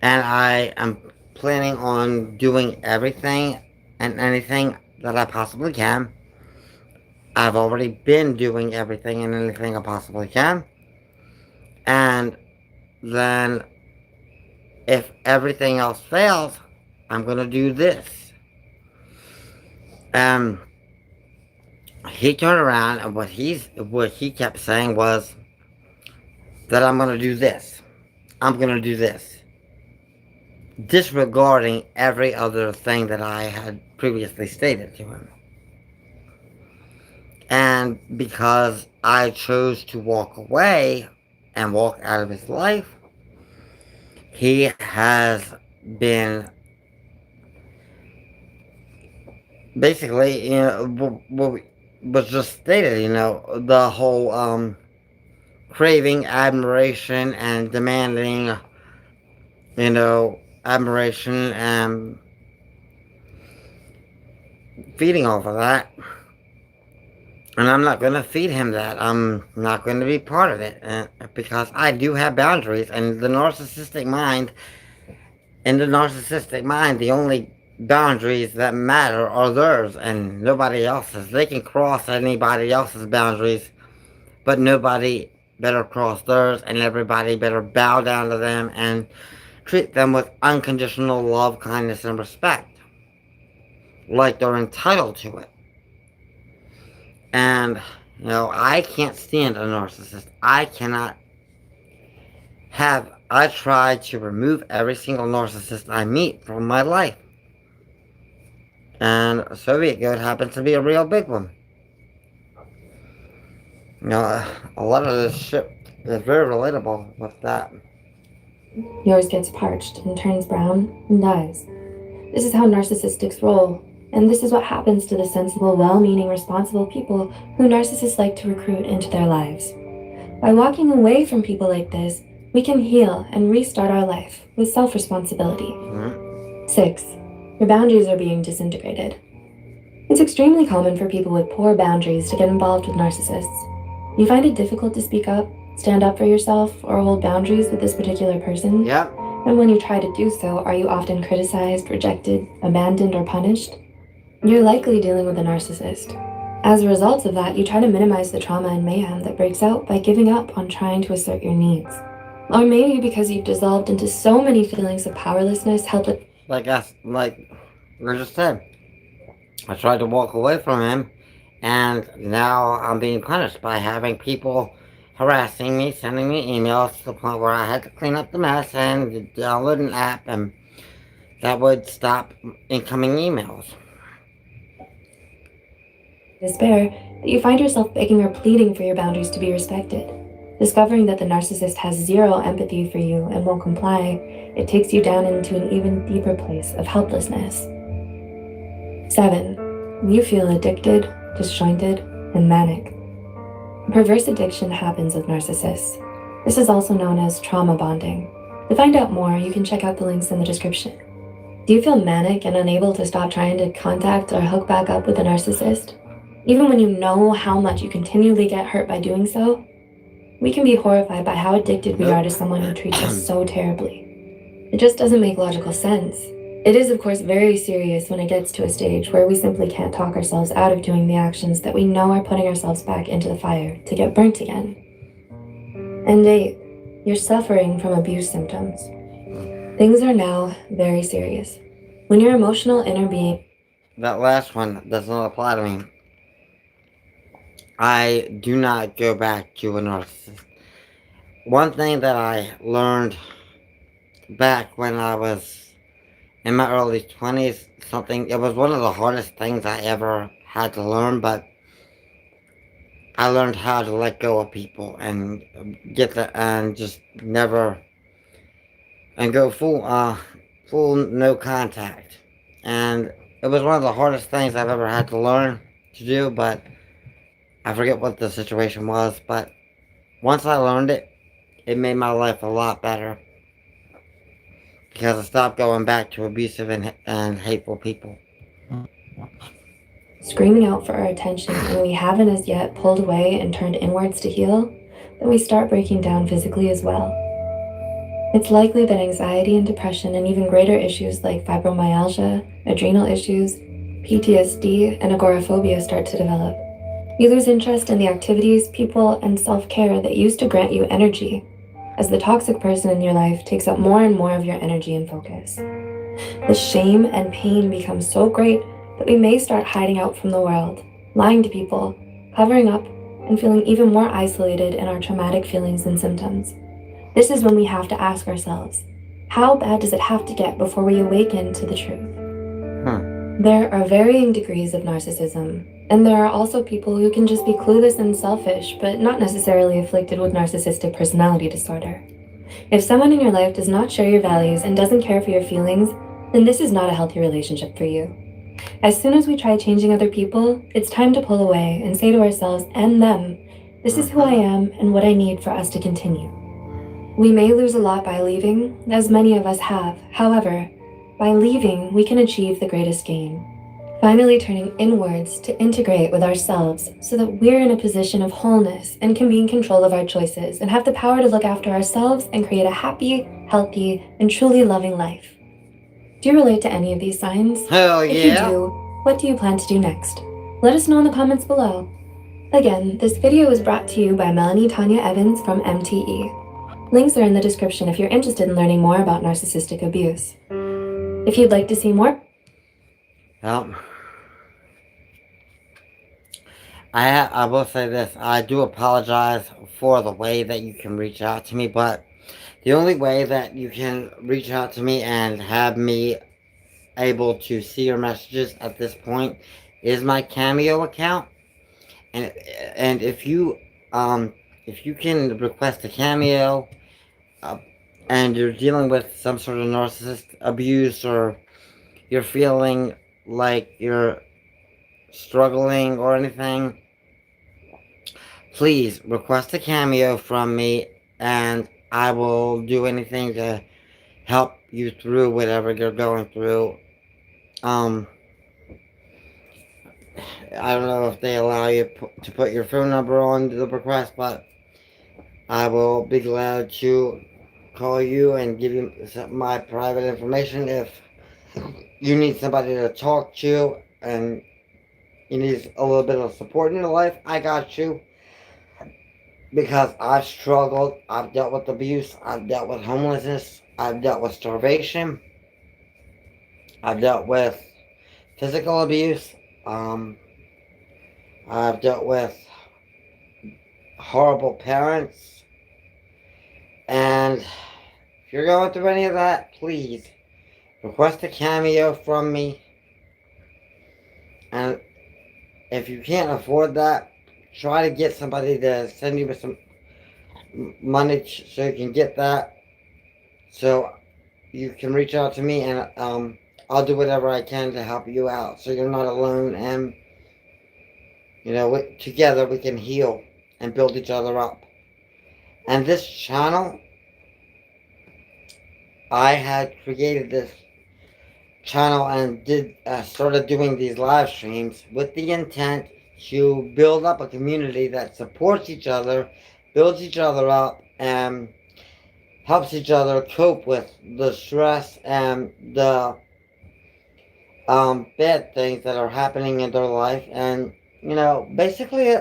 and I am planning on doing everything and anything that I possibly can. I've already been doing everything and anything I possibly can, and then if everything else fails, I'm gonna do this. He turned around and what he kept saying was that I'm gonna do this. I'm gonna do this. Disregarding every other thing that I had previously stated to him. And because I chose to walk away and walk out of his life, he has been basically, what was just stated, the whole craving admiration and demanding, admiration and feeding off of that. And I'm not going to feed him that. I'm not going to be part of it because I do have boundaries. And in the narcissistic mind, the only boundaries that matter are theirs and nobody else's. They can cross anybody else's boundaries, but nobody better cross theirs, and everybody better bow down to them and treat them with unconditional love, kindness, and respect, like they're entitled to it. And, I can't stand a narcissist. I try to remove every single narcissist I meet from my life. And Soviet goat happens to be a real big one. You know, a lot of this shit is very relatable with that. Yours gets parched and turns brown and dies. This is how narcissists roll, and this is what happens to the sensible, well-meaning, responsible people who narcissists like to recruit into their lives. By walking away from people like this, we can heal and restart our life with self-responsibility. 6. Your boundaries are being disintegrated. It's extremely common for people with poor boundaries to get involved with narcissists. You find it difficult to speak up, stand up for yourself, or hold boundaries with this particular person? Yep. And when you try to do so, are you often criticized, rejected, abandoned, or punished? You're likely dealing with a narcissist. As a result of that, you try to minimize the trauma and mayhem that breaks out by giving up on trying to assert your needs. Or maybe because you've dissolved into so many feelings of powerlessness, helpless. Like we just said, I tried to walk away from him, and now I'm being punished by having people harassing me, sending me emails to the point where I had to clean up the mess and download an app, and that would stop incoming emails. Despair that you find yourself begging or pleading for your boundaries to be respected. Discovering that the narcissist has zero empathy for you and won't comply, it takes you down into an even deeper place of helplessness. 7. You feel addicted, disjointed, and manic. A perverse addiction happens with narcissists. This is also known as trauma bonding. To find out more, you can check out the links in the description. Do you feel manic and unable to stop trying to contact or hook back up with a narcissist? Even when you know how much you continually get hurt by doing so? We can be horrified by how addicted we are to someone who treats us so terribly. It just doesn't make logical sense. It is, of course, very serious when it gets to a stage where we simply can't talk ourselves out of doing the actions that we know are putting ourselves back into the fire to get burnt again. And 8, you're suffering from abuse symptoms. Things are now very serious. When your emotional inner being... That last one does not apply to me. I do not go back to a narcissist. One thing that I learned back when I was in my early 20s, it was one of the hardest things I ever had to learn, but I learned how to let go of people and and just never, and go full no contact. And it was one of the hardest things I've ever had to learn to do, but I forget what the situation was, but once I learned it, it made my life a lot better. Because I stopped going back to abusive and hateful people. Screaming out for our attention and we haven't as yet pulled away and turned inwards to heal, then we start breaking down physically as well. It's likely that anxiety and depression and even greater issues like fibromyalgia, adrenal issues, PTSD, and agoraphobia start to develop. You lose interest in the activities, people, and self-care that used to grant you energy, as the toxic person in your life takes up more and more of your energy and focus. The shame and pain become so great that we may start hiding out from the world, lying to people, covering up, and feeling even more isolated in our traumatic feelings and symptoms. This is when we have to ask ourselves, how bad does it have to get before we awaken to the truth? There are varying degrees of narcissism, and there are also people who can just be clueless and selfish, but not necessarily afflicted with narcissistic personality disorder. If someone in your life does not share your values and doesn't care for your feelings, then this is not a healthy relationship for you. As soon as we try changing other people, it's time to pull away and say to ourselves and them, this is who I am and what I need for us to continue. We may lose a lot by leaving, as many of us have. However, by leaving, we can achieve the greatest gain. Finally turning inwards to integrate with ourselves so that we're in a position of wholeness and can be in control of our choices and have the power to look after ourselves and create a happy, healthy, and truly loving life. Do you relate to any of these signs? Hell yeah. If you do, what do you plan to do next? Let us know in the comments below. Again, this video was brought to you by Melanie Tanya Evans from MTE. Links are in the description if you're interested in learning more about narcissistic abuse. If you'd like to see more, I will say this. I do apologize for the way that you can reach out to me, but the only way that you can reach out to me and have me able to see your messages at this point is my Cameo account. And if you If you can request a cameo, uh, and you're dealing with some sort of narcissist abuse, or you're feeling like you're struggling or anything, please request a cameo from me, and I will do anything to help you through whatever you're going through. Um, I don't know if they allow you to put your phone number on the request, but I will be glad to call you and give you my private information if you need somebody to talk to and you need a little bit of support in your life. I got you, because I've struggled. I've dealt with abuse. I've dealt with homelessness. I've dealt with starvation. I've dealt with physical abuse. Um, I've dealt with horrible parents. And if you're going through any of that, please request a cameo from me. And if you can't afford that, try to get somebody to send you some money so you can get that. So you can reach out to me, and I'll do whatever I can to help you out so you're not alone. And, together we can heal and build each other up. And this channel, I had created this channel and started doing these live streams with the intent to build up a community that supports each other, builds each other up, and helps each other cope with the stress and the bad things that are happening in their life. And basically,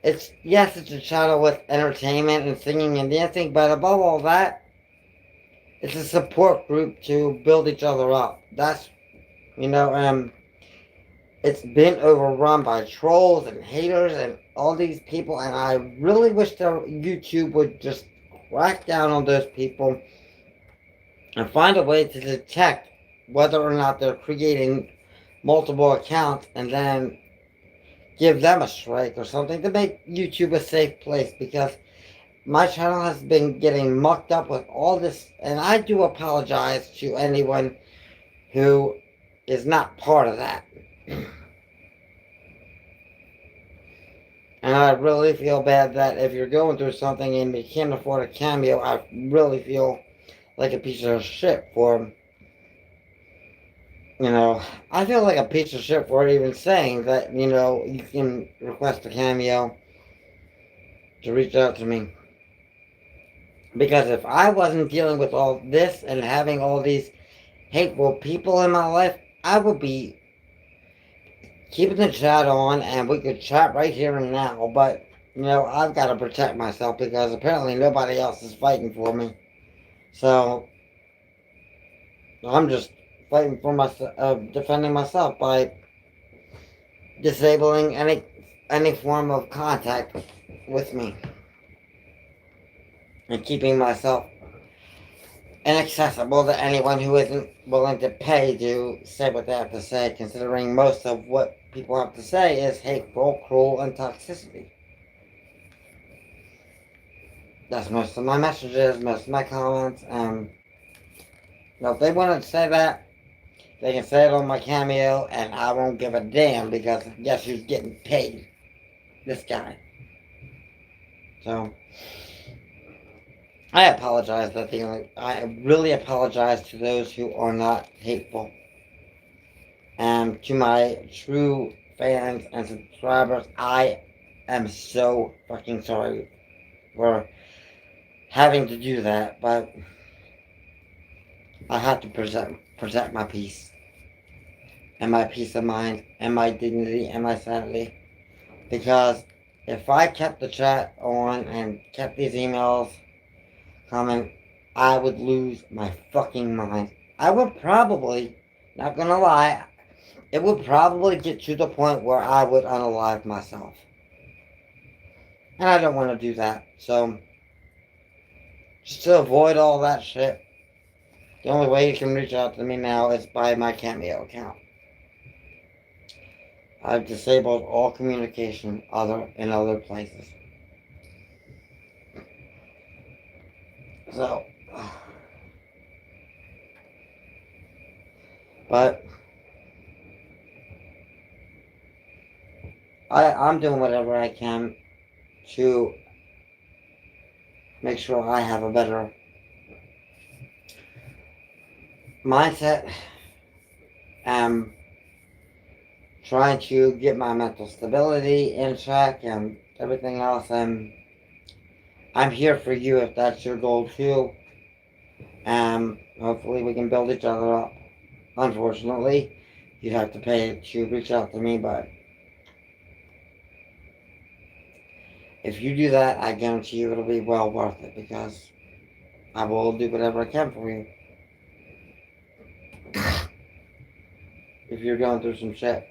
it's, yes, it's a channel with entertainment and singing and dancing, but above all that, it's a support group to build each other up. That's, it's been overrun by trolls and haters and all these people, and I really wish that YouTube would just crack down on those people and find a way to detect whether or not they're creating multiple accounts, and then give them a strike or something to make YouTube a safe place, because my channel has been getting mucked up with all this, and I do apologize to anyone who is not part of that. And I really feel bad that if you're going through something and you can't afford a cameo, I really feel like a piece of shit for, I feel like a piece of shit for even saying that, you can request a cameo to reach out to me. Because if I wasn't dealing with all this and having all these hateful people in my life, I would be keeping the chat on and we could chat right here and now. But, I've got to protect myself because apparently nobody else is fighting for me. So, I'm just fighting for myself, defending myself by disabling any form of contact with me. And keeping myself inaccessible to anyone who isn't willing to pay to say what they have to say, considering most of what people have to say is hateful, cruel, and toxicity. That's most of my messages, most of my comments, and if they want to say that, they can say it on my cameo, and I won't give a damn, because guess who's getting paid? This guy. So, I apologize I really apologize to those who are not hateful. And to my true fans and subscribers, I am so fucking sorry for having to do that, but I have to protect my peace and my peace of mind and my dignity and my sanity. Because if I kept the chat on and kept these emails coming, I would lose my fucking mind. I would probably, not gonna lie, it would probably get to the point where I would unalive myself. And I don't want to do that. So, just to avoid all that shit, the only way you can reach out to me now is by my Cameo account. I've disabled all communication in other places. So, but I'm doing whatever I can to make sure I have a better mindset. I'm trying to get my mental stability in check and everything else. I'm here for you if that's your goal too. Hopefully we can build each other up. Unfortunately, you have to pay to reach out to me, but if you do that, I guarantee you it'll be well worth it because I will do whatever I can for you. If you're going through some shit,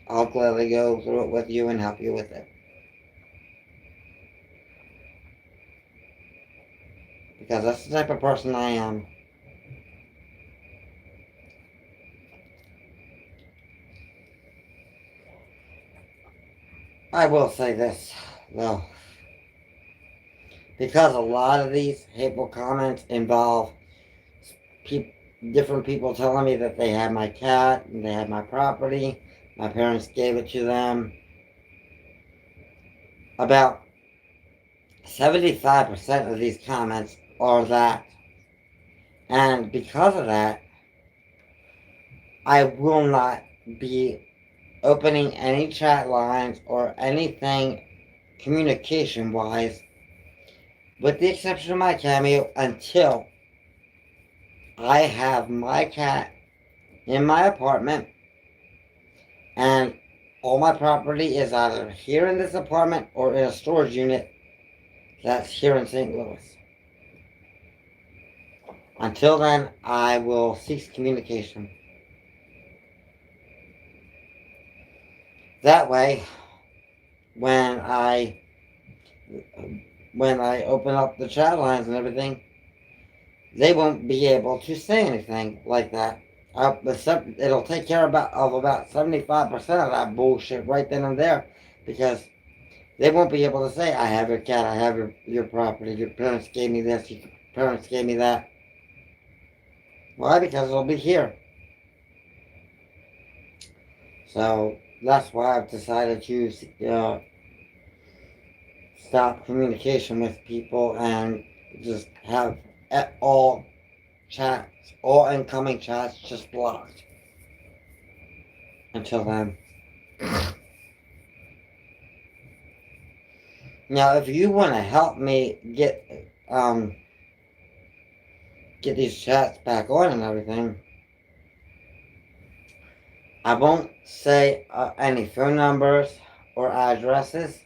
I'll gladly go through it with you and help you with it. Because that's the type of person I am. I will say this, though. Because a lot of these hateful comments involve different people telling me that they had my cat and they had my property. My parents gave it to them. About 75% of these comments are that. And because of that, I will not be opening any chat lines or anything communication wise, with the exception of my Cameo, until I have my cat in my apartment and all my property is either here in this apartment or in a storage unit that's here in St. Louis. Until then, I will cease communication. That way, when I open up the chat lines and everything, they won't be able to say anything like that. It'll take care of about 75% of that bullshit right then and there, because they won't be able to say, I have your cat, I have your property, your parents gave me this, your parents gave me that. Why? Because it'll be here. So that's why I've decided to stop communication with people and just have all chats, all incoming chats just blocked. Until then. Now, if you want to help me get these chats back on and everything, I won't say any phone numbers or addresses,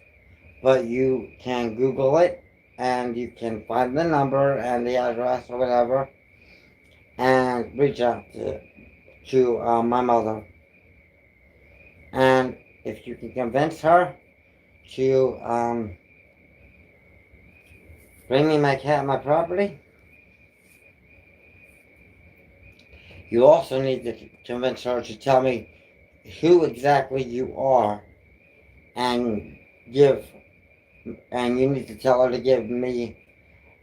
but you can Google it and you can find the number and the address or whatever and reach out to my mother. And if you can convince her to bring me my cat and my property, you also need to convince her to tell me who exactly you are, and you need to tell her to give me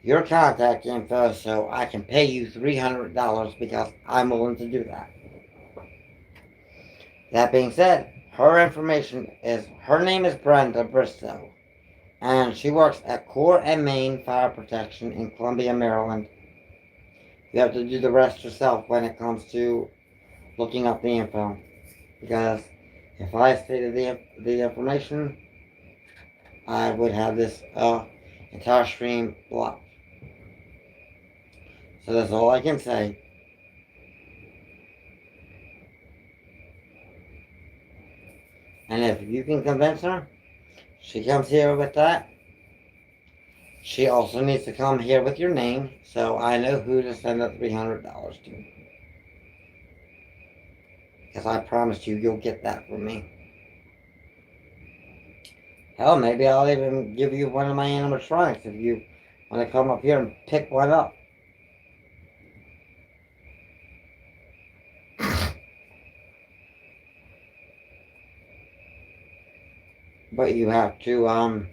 your contact info so I can pay you $300 because I'm willing to do that. That being said, her name is Brenda Bristow, and she works at Core and Main Fire Protection in Columbia, Maryland. You have to do the rest yourself when it comes to looking up the info, because if I stated the information, I would have this entire stream blocked. So that's all I can say. And if you can convince her, she comes here with that. She also needs to come here with your name, so I know who to send the $300 to. Because I promise you'll get that from me. Hell, maybe I'll even give you one of my animatronics if you want to come up here and pick one up. but you have to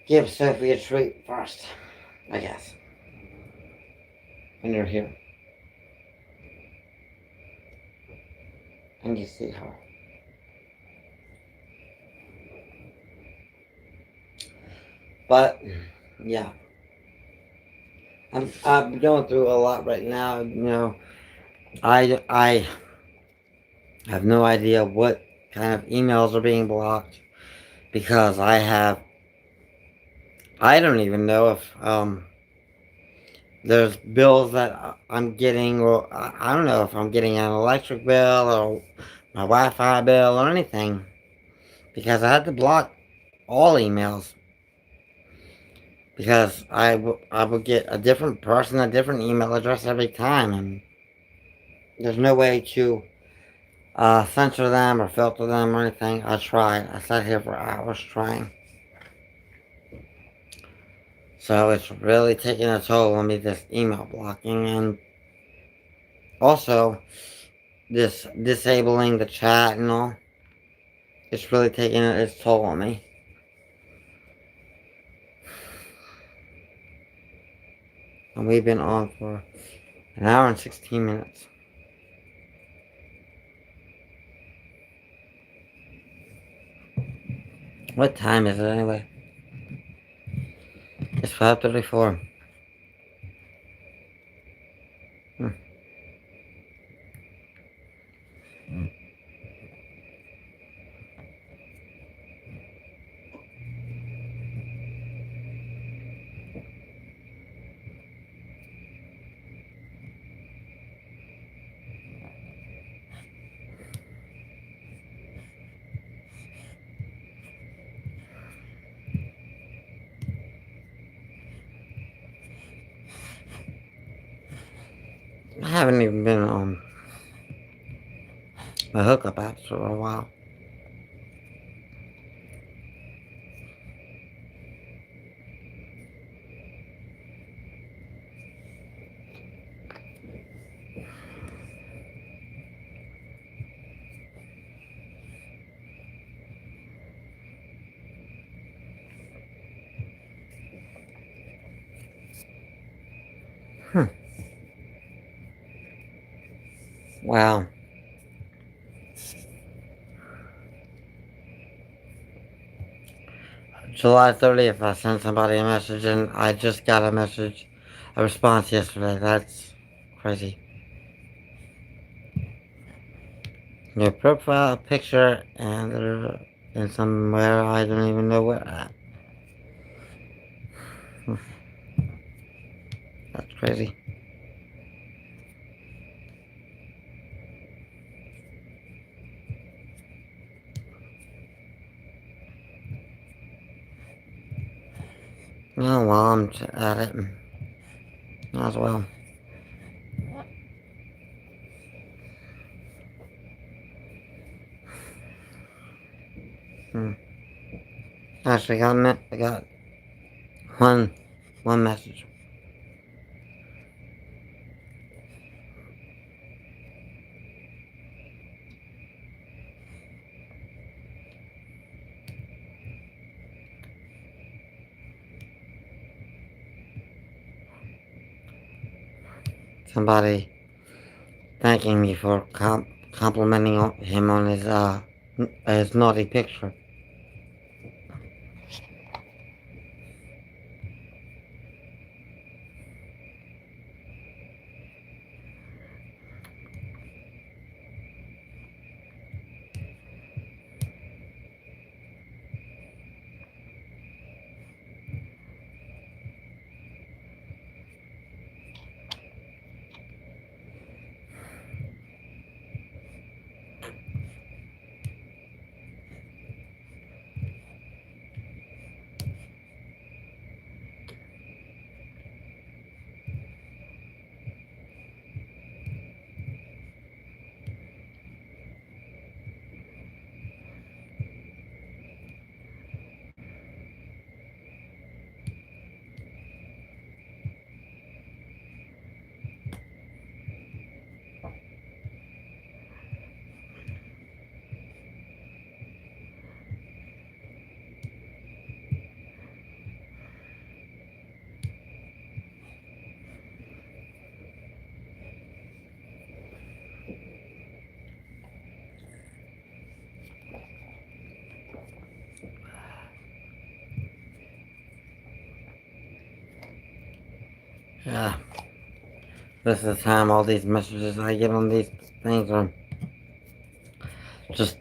give Sophie a treat first, I guess, when you're here. And you see her. But, yeah. I'm going through a lot right now, I have no idea what kind of emails are being blocked because I don't even know if there's bills that I'm getting, or I don't know if I'm getting an electric bill or my Wi-Fi bill or anything, because I had to block all emails because I would get a different person, a different email address every time, and there's no way to censor them or filter them or anything. I tried. I sat here for hours trying. So it's really taking a toll on me, this email blocking, and also this disabling the chat and all. It's really taking its toll on me. And we've been on for an hour and 16 minutes. What time is it anyway? It's 5:34. I haven't even been on my hookup apps for a while. Wow. July 30th, I sent somebody a message and I just got a response yesterday. That's crazy. Your profile picture and they're in somewhere I don't even know where at. That's crazy. Oh, well, I'm at it. Might as well. Actually, I got one message. Somebody thanking me for complimenting him on his naughty picture. Yeah. This is the time all these messages I get on these things are just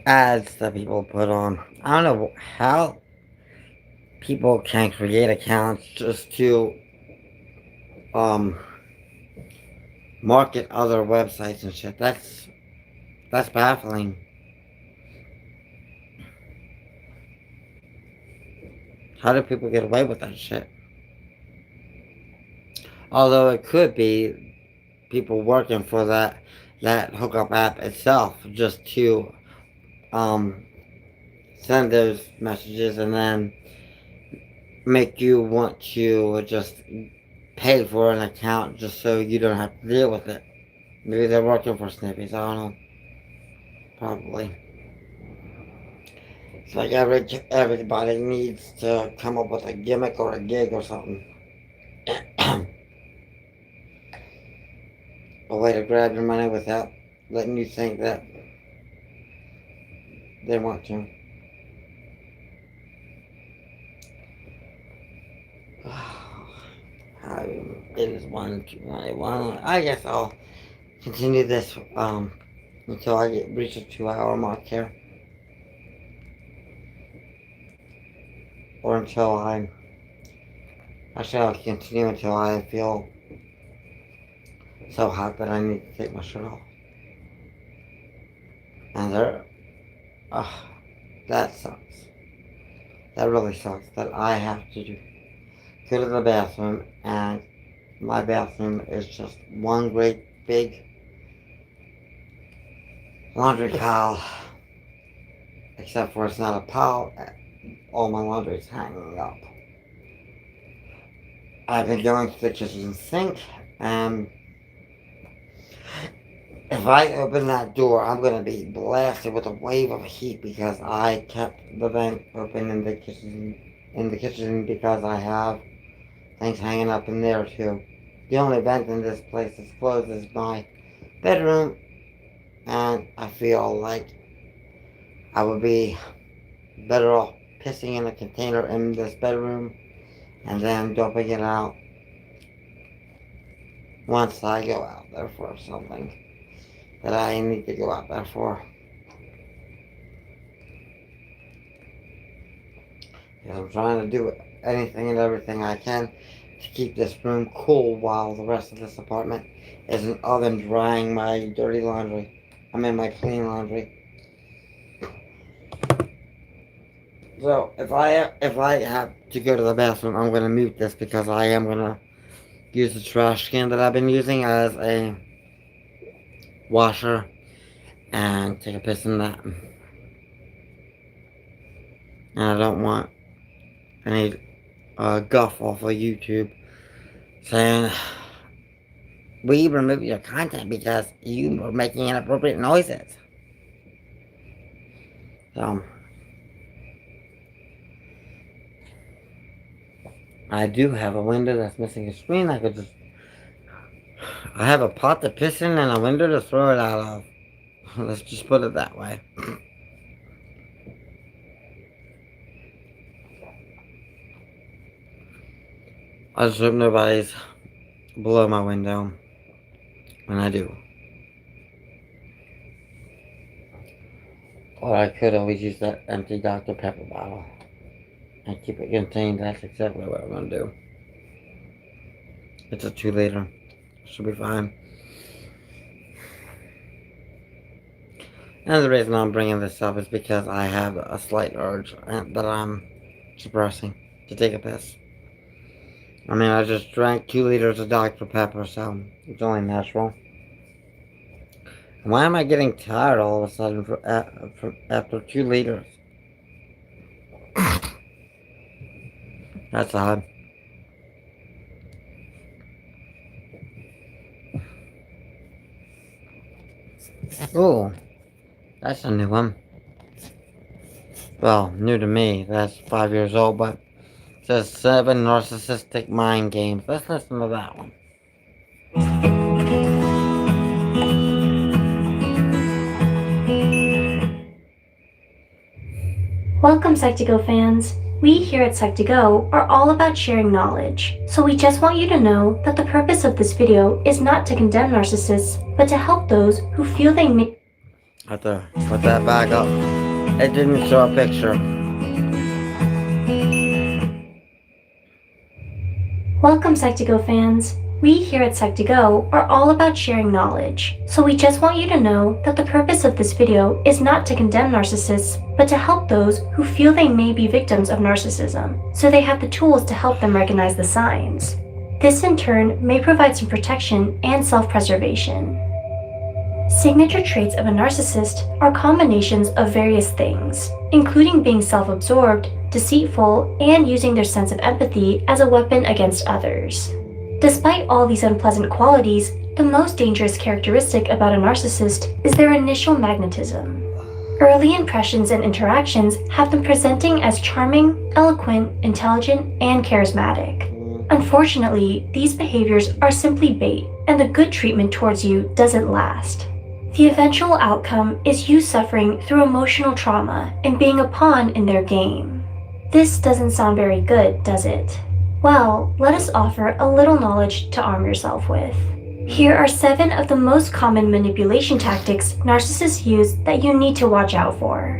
ads that people put on. I don't know how people can create accounts just to um market other websites and shit. That's baffling. How do people get away with that shit? Although it could be people working for that hookup app itself just to um send those messages and then make you want to just pay for an account just so you don't have to deal with it. Maybe they're working for Sniffies, I don't know. Probably. It's like everybody needs to come up with a gimmick or a gig or something. A way to grab your money without letting you think that they want to. It is 1:21. I guess I'll continue this until I reach a 2 hour mark here. Or until I'll continue until I feel so hot that I need to take my shirt off. And that sucks. That really sucks that I have to go to the bathroom and my bathroom is just one great big laundry pile. Except for it's not a pile, all my laundry is hanging up. I've been going to the kitchen sink and if I open that door, I'm going to be blasted with a wave of heat because I kept the vent open in the kitchen because I have things hanging up in there too. The only vent in this place that's closed is my bedroom, and I feel like I would be better off pissing in a container in this bedroom and then dumping it out once I go out there for something that I need to go out there for. Because I'm trying to do anything and everything I can to keep this room cool while the rest of this apartment is an oven drying my dirty laundry. My clean laundry. So if I have to go to the bathroom, I'm gonna mute this because I am gonna use the trash can that I've been using as a washer and take a piss in that. And I don't want any guff off of YouTube saying we remove your content because you are making inappropriate noises. So I do have a window that's missing a screen. I have a pot to piss in and a window to throw it out of. Let's just put it that way. I just hope nobody's below my window when I do. Or I could always use that empty Dr. Pepper bottle and keep it contained. That's exactly what I'm going to do. It's a 2 liter. Should be fine. And the reason I'm bringing this up is because I have a slight urge that I'm suppressing to take a piss. I just drank 2 liters of Dr. Pepper, so it's only natural. Why am I getting tired all of a sudden after 2 liters? That's odd. Ooh, that's a new one. Well, new to me. That's 5 years old, but it says 7 narcissistic mind games. Let's listen to that one. Welcome, Psychical fans. We here at Psych2Go are all about sharing knowledge, so we just want you to know that the purpose of this video is not to condemn narcissists, but to help those who feel they may Have to put that back up. It didn't show a picture. Welcome, Psych2Go fans. We here at Psych2Go are all about sharing knowledge, so we just want you to know that the purpose of this video is not to condemn narcissists, but to help those who feel they may be victims of narcissism, so they have the tools to help them recognize the signs. This in turn may provide some protection and self-preservation. Signature traits of a narcissist are combinations of various things, including being self-absorbed, deceitful, and using their sense of empathy as a weapon against others. Despite all these unpleasant qualities, the most dangerous characteristic about a narcissist is their initial magnetism. Early impressions and interactions have them presenting as charming, eloquent, intelligent, and charismatic. Unfortunately, these behaviors are simply bait, and the good treatment towards you doesn't last. The eventual outcome is you suffering through emotional trauma and being a pawn in their game. This doesn't sound very good, does it? Well, let us offer a little knowledge to arm yourself with. Here are 7 of the most common manipulation tactics narcissists use that you need to watch out for.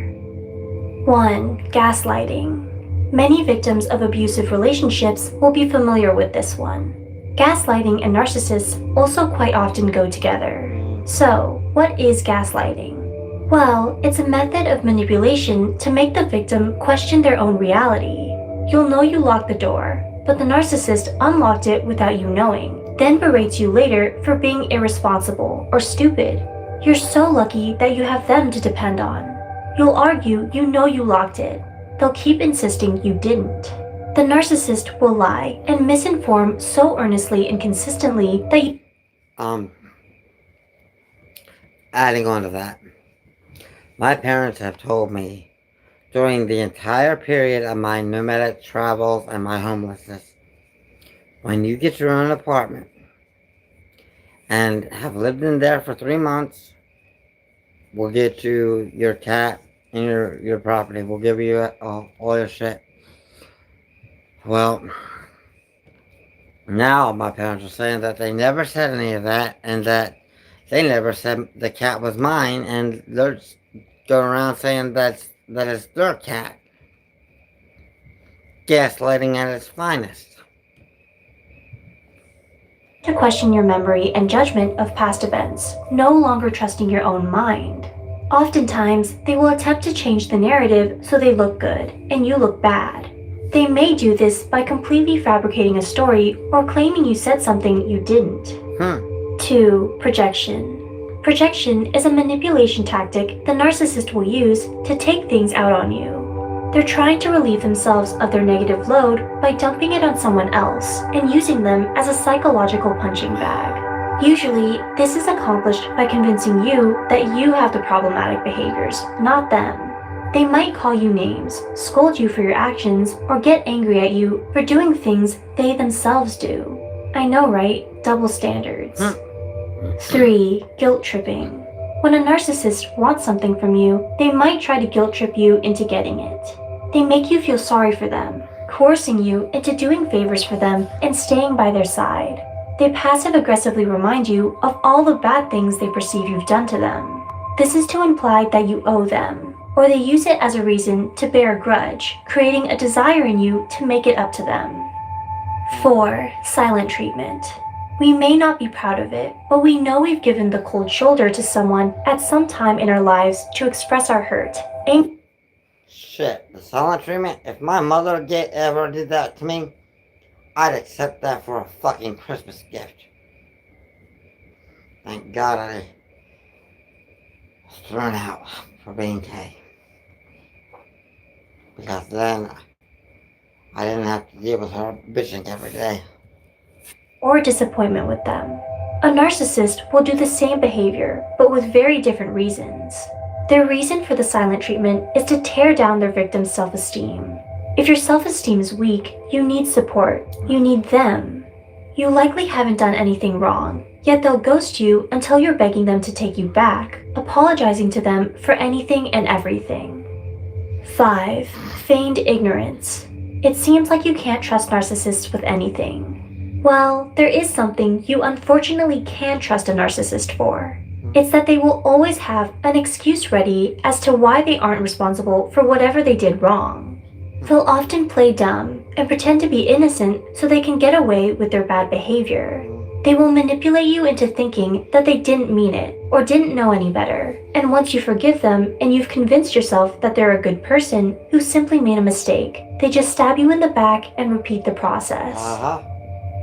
1. Gaslighting. Many victims of abusive relationships will be familiar with this one. Gaslighting and narcissists also quite often go together. So, what is gaslighting? Well, it's a method of manipulation to make the victim question their own reality. You'll know you locked the door, but the narcissist unlocked it without you knowing, then berates you later for being irresponsible or stupid. You're so lucky that you have them to depend on. You'll argue you know you locked it. They'll keep insisting you didn't. The narcissist will lie and misinform so earnestly and consistently that you Adding on to that, my parents have told me during the entire period of my nomadic travels and my homelessness, when you get your own apartment and have lived in there for 3 months, we'll get you your cat and your property. We'll give you all your shit. Well, now my parents are saying that they never said any of that, and that they never said the cat was mine, and they're going around saying that it's their cat. Gaslighting at its finest. to question your memory and judgment of past events, no longer trusting your own mind. Oftentimes, they will attempt to change the narrative so they look good and you look bad. They may do this by completely fabricating a story or claiming you said something you didn't. 2. Projection. Projection is a manipulation tactic the narcissist will use to take things out on you. They're trying to relieve themselves of their negative load by dumping it on someone else and using them as a psychological punching bag. Usually, this is accomplished by convincing you that you have the problematic behaviors, not them. They might call you names, scold you for your actions, or get angry at you for doing things they themselves do. I know, right? Double standards. 3. Guilt tripping. When a narcissist wants something from you, they might try to guilt trip you into getting it. They make you feel sorry for them, coercing you into doing favors for them and staying by their side. They passive-aggressively remind you of all the bad things they perceive you've done to them. This is to imply that you owe them, or they use it as a reason to bear a grudge, creating a desire in you to make it up to them. 4. Silent treatment. We may not be proud of it, but we know we've given the cold shoulder to someone at some time in our lives to express our hurt. Shit, the silent treatment? If my mother ever did that to me, I'd accept that for a fucking Christmas gift. Thank God I was thrown out for being gay. Because then I didn't have to deal with her bitching every day. Or disappointment with them. A narcissist will do the same behavior, but with very different reasons. Their reason for the silent treatment is to tear down their victim's self-esteem. If your self-esteem is weak, you need support. You need them. You likely haven't done anything wrong, yet they'll ghost you until you're begging them to take you back, apologizing to them for anything and everything. 5. Feigned ignorance. It seems like you can't trust narcissists with anything. Well, there is something you unfortunately can trust a narcissist for. It's that they will always have an excuse ready as to why they aren't responsible for whatever they did wrong. They'll often play dumb and pretend to be innocent so they can get away with their bad behavior. They will manipulate you into thinking that they didn't mean it or didn't know any better, and once you forgive them and you've convinced yourself that they're a good person who simply made a mistake, they just stab you in the back and repeat the process.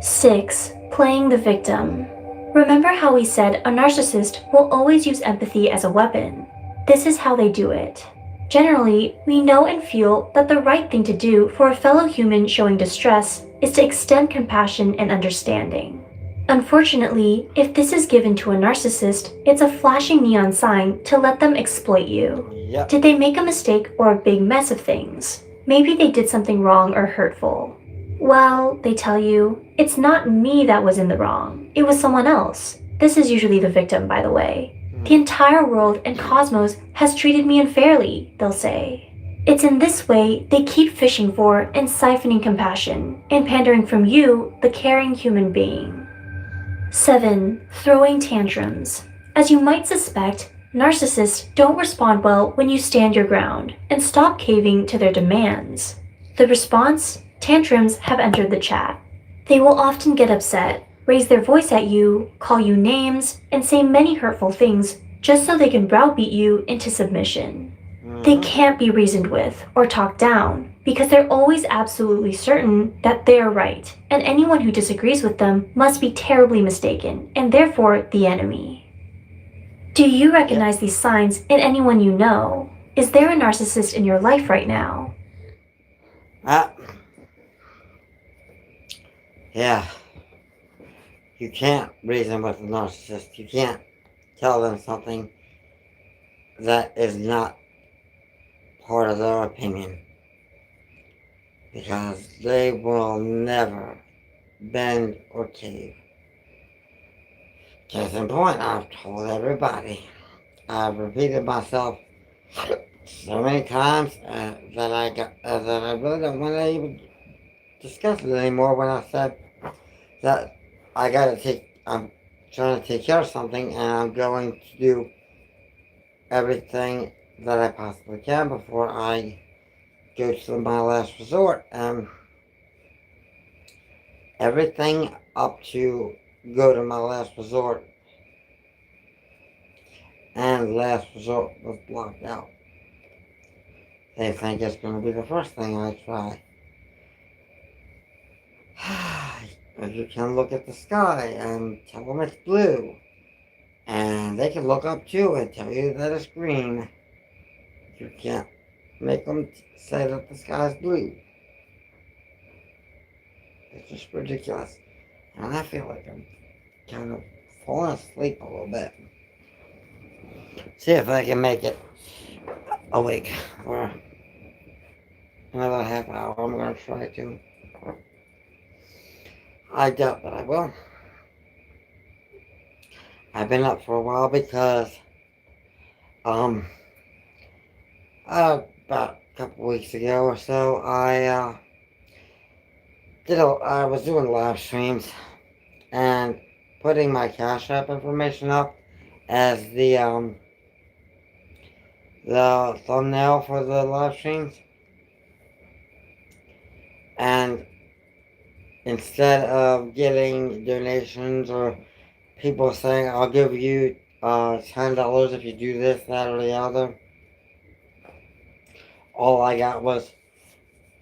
6. Playing the victim. Remember how we said a narcissist will always use empathy as a weapon? This is how they do it. Generally, we know and feel that the right thing to do for a fellow human showing distress is to extend compassion and understanding. Unfortunately, if this is given to a narcissist, it's a flashing neon sign to let them exploit you. Yep. Did they make a mistake or a big mess of things? Maybe they did something wrong or hurtful. Well, they tell you, it's not me that was in the wrong. It was someone else. This is usually the victim, by the way. The entire world and cosmos has treated me unfairly, they'll say. It's in this way they keep fishing for and siphoning compassion and pandering from you, the caring human being. 7. Throwing tantrums. As you might suspect, narcissists don't respond well when you stand your ground and stop caving to their demands. The response? Tantrums have entered the chat. They will often get upset, raise their voice at you, call you names, and say many hurtful things just so they can browbeat you into submission. They can't be reasoned with or talked down because they're always absolutely certain that they're right, and anyone who disagrees with them must be terribly mistaken and therefore the enemy. Do you recognize these signs in anyone you know? Is there a narcissist in your life right now? Yeah. You can't reason with a narcissist. You can't tell them something that is not part of their opinion. Because they will never bend or cave. Case in point, I've told everybody. I've repeated myself so many times that I really don't want to even discuss it anymore when I said that I'm trying to take care of something and I'm going to do everything that I possibly can before I go to my last resort. Everything up to go to my last resort and last resort was blocked out. They think it's going to be the first thing I try. You can look at the sky and tell them it's blue. And they can look up too and tell you that it's green. You can't make them say that the sky is blue. It's just ridiculous. And I feel like I'm kind of falling asleep a little bit. See if I can make it awake for another half hour. I'm going to try to. I doubt that I will. I've been up for a while because about a couple weeks ago or so, I was doing live streams and putting my Cash App information up as the thumbnail for the live streams. And instead of getting donations or people saying, I'll give you $10 if you do this, that, or the other, all I got was,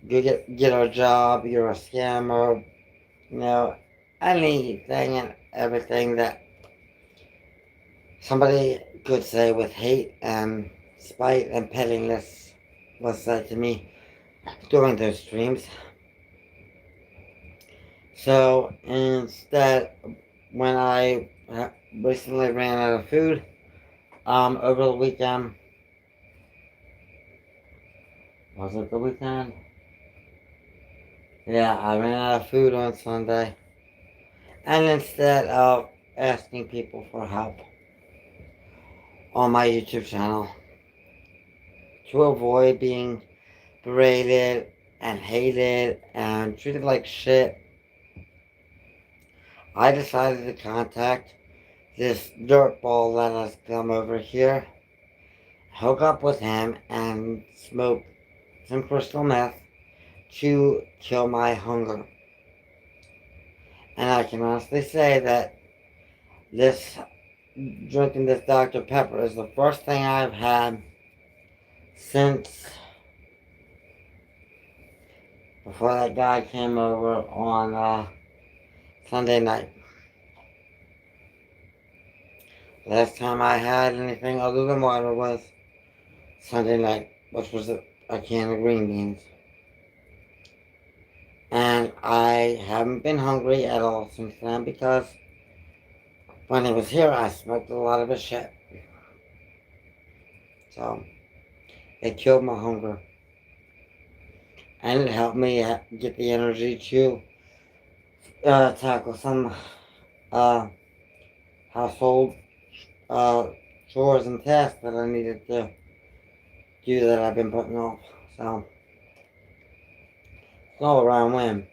you get a job, you're a scammer, anything and everything that somebody could say with hate and spite and pettiness was said to me during those streams. So instead, when I recently ran out of food, over the weekend, was it the weekend? Yeah, I ran out of food on Sunday. And instead of asking people for help on my YouTube channel to avoid being berated and hated and treated like shit, I decided to contact this dirtball that has come over here, hook up with him, and smoke some crystal meth to kill my hunger. And I can honestly say that this drinking this Dr. Pepper is the first thing I've had since before that guy came over on Sunday night. Last time I had anything other than water was Sunday night, which was a can of green beans. And I haven't been hungry at all since then because when he was here, I smoked a lot of his shit. So, it killed my hunger. And it helped me get the energy to tackle some household chores and tasks that I needed to do that I've been putting off. So, it's all around win.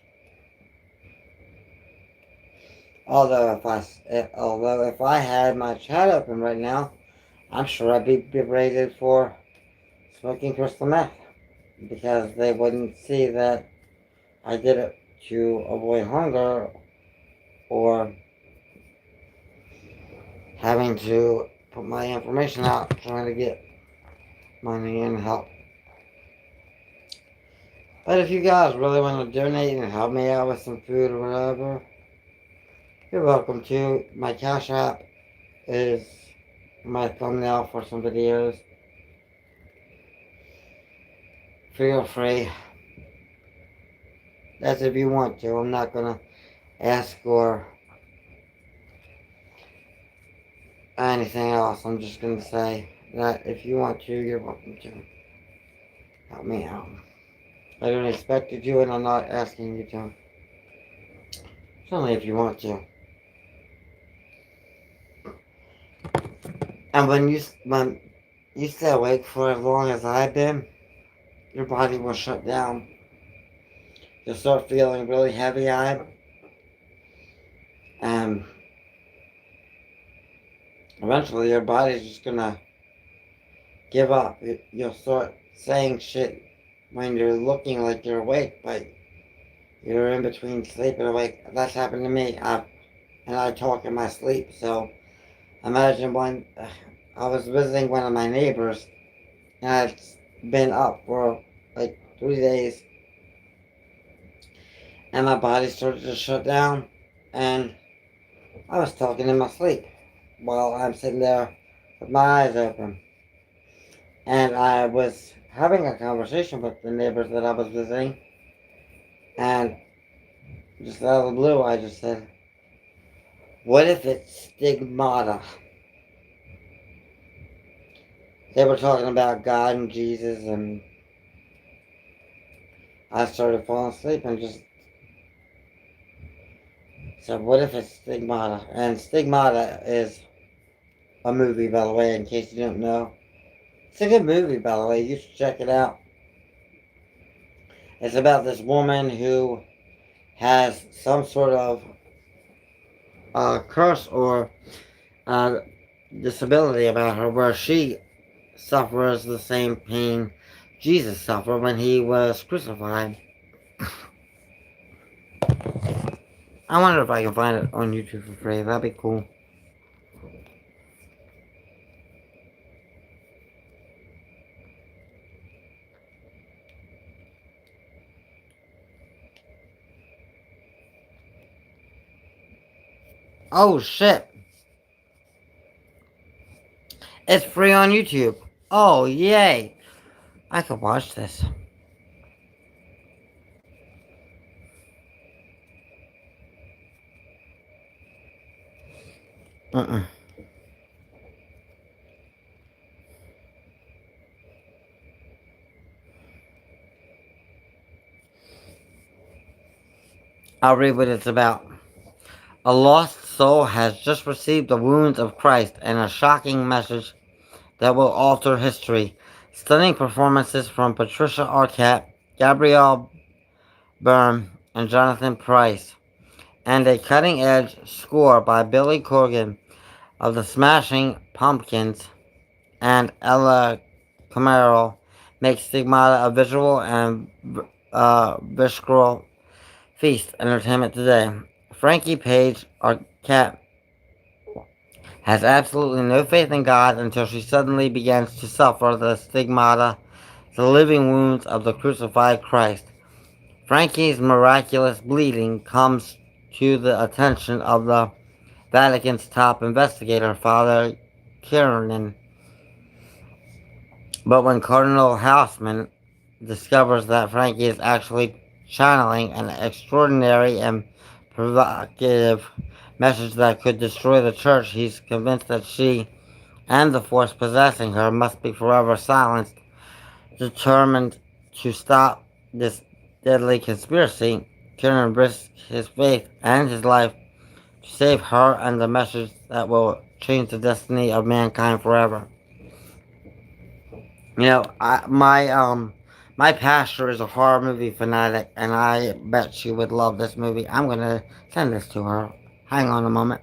Although if I had my chat open right now, I'm sure I'd be berated for smoking crystal meth because they wouldn't see that I did it to avoid hunger or having to put my information out trying to get money and help. But if you guys really want to donate and help me out with some food or whatever, you're welcome to. My Cash App is my thumbnail for some videos. Feel free. That's if you want to. I'm not gonna ask or anything else. I'm just gonna say that if you want to, you're welcome to. Help me out. I don't expect you to, and I'm not asking you to. It's only if you want to. And when you stay awake for as long as I've been, your body will shut down. You'll start feeling really heavy-eyed. And eventually your body's just gonna give up. You'll start saying shit when you're looking like you're awake, but you're in between sleep and awake. That's happened to me. And I talk in my sleep, so imagine when I was visiting one of my neighbors, and I'd been up for like 3 days, and my body started to shut down, and I was talking in my sleep while I'm sitting there with my eyes open. And I was having a conversation with the neighbors that I was visiting, and just out of the blue, I just said, "What if it's stigmata?" They were talking about God and Jesus, and I started falling asleep and just said, "What if it's stigmata?" And Stigmata is a movie, by the way, in case you don't know. It's a good movie, by the way. You should check it out. It's about this woman who has some sort of curse or disability about her where she suffers the same pain Jesus suffered when he was crucified. I wonder if I can find it on YouTube for free. That'd be cool. Oh shit. It's free on YouTube. Oh yay. I could watch this. I'll read what it's about. A lost soul has just received the wounds of Christ and a shocking message that will alter history. Stunning performances from Patricia Arquette, Gabrielle Byrne, and Jonathan Price, and a cutting-edge score by Billy Corgan of the Smashing Pumpkins and Ella Camaro makes Stigmata a visual and visceral feast entertainment today. Frankie Page, our cat, has absolutely no faith in God until she suddenly begins to suffer the stigmata, the living wounds of the crucified Christ. Frankie's miraculous bleeding comes to the attention of the Vatican's top investigator, Father Kiernan. But when Cardinal Houseman discovers that Frankie is actually channeling an extraordinary and provocative message that could destroy the church, he's convinced that she and the force possessing her must be forever silenced. Determined to stop this deadly conspiracy, Kiernan risks his faith and his life to save her and the message that will change the destiny of mankind forever. You know, my pastor is a horror movie fanatic, and I bet she would love this movie. I'm gonna send this to her. Hang on a moment.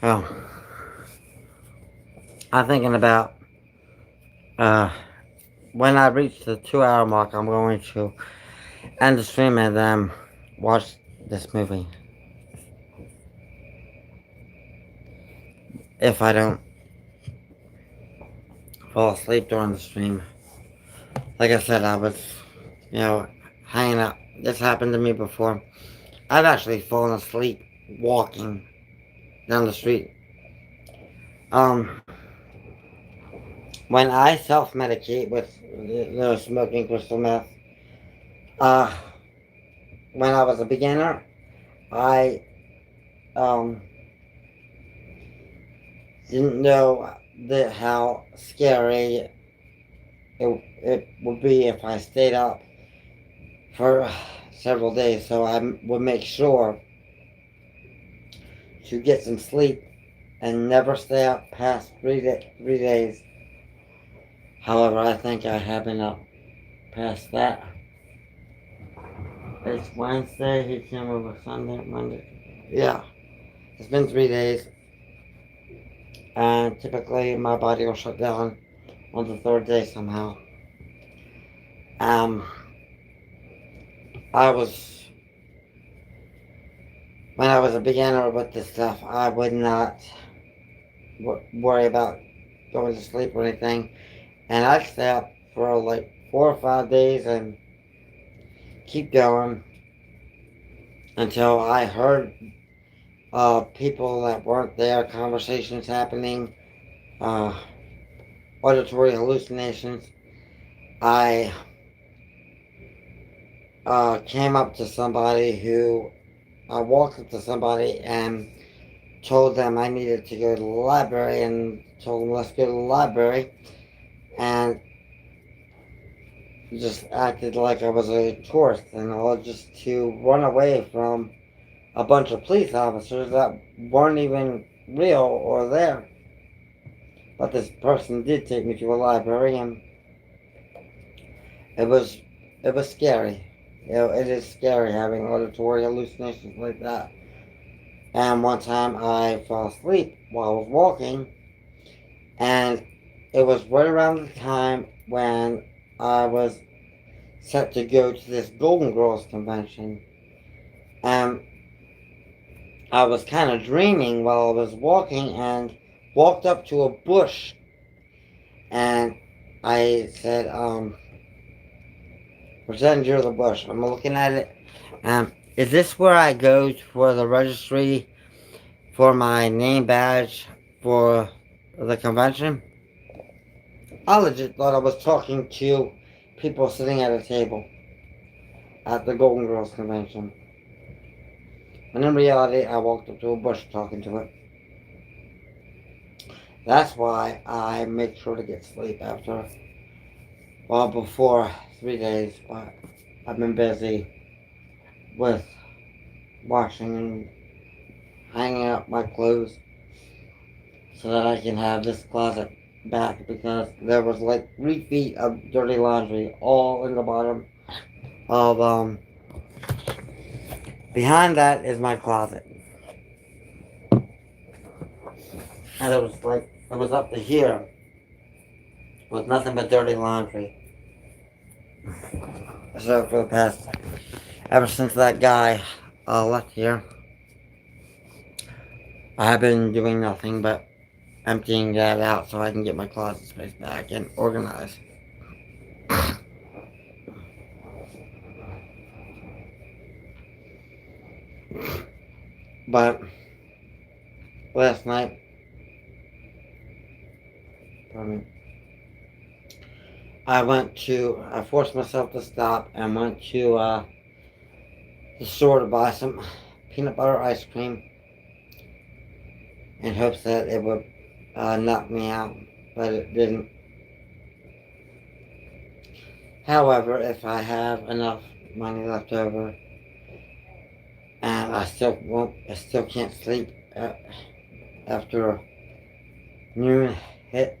Well, I'm thinking about when I reach the 2 hour mark, I'm going to end the stream and then watch this movie. If I don't fall asleep during the stream. Like I said, I was, hanging out. This happened to me before. I've actually fallen asleep walking down the street. When I self-medicate with, smoking crystal meth, when I was a beginner, I, didn't know how scary it would be if I stayed up for several days. So I would make sure to get some sleep and never stay up past 3 days. However, I think I have been up past that. It's Wednesday, he came over Sunday, Monday. Yeah, it's been 3 days. And typically my body will shut down on the third day somehow. When I was a beginner with this stuff, I would not worry about going to sleep or anything. And I'd stay up for like 4 or 5 days and keep going until I heard people that weren't there, conversations happening, auditory hallucinations. I came up to somebody I walked up to somebody and told them I needed to go to the library and told them let's go to the library, and just acted like I was a tourist and all, just to run away from a bunch of police officers that weren't even real or there. But this person did take me to a library, and it was scary. It is scary having auditory hallucinations like that. And one time I fell asleep while I was walking, and it was right around the time when I was set to go to this Golden Girls convention. And I was kind of dreaming while I was walking and walked up to a bush, and I said, pretend you're the bush. I'm looking at it. Is this where I go for the registry for my name badge for the convention? I legit thought I was talking to people sitting at a table at the Golden Girls convention. And in reality, I walked up to a bush talking to it. That's why I make sure to get sleep after, well, before 3 days, but I've been busy with washing and hanging up my clothes so that I can have this closet back, because there was like 3 feet of dirty laundry all in the bottom of, behind that is my closet. And it was up to here with nothing but dirty laundry. So for the past, ever since that guy left here, I have been doing nothing but emptying that out so I can get my closet space back and organized. But last night, I forced myself to stop and went to the store to buy some peanut butter ice cream in hopes that it would knock me out, but it didn't. However, if I have enough money left over and I still can't sleep after noon hits,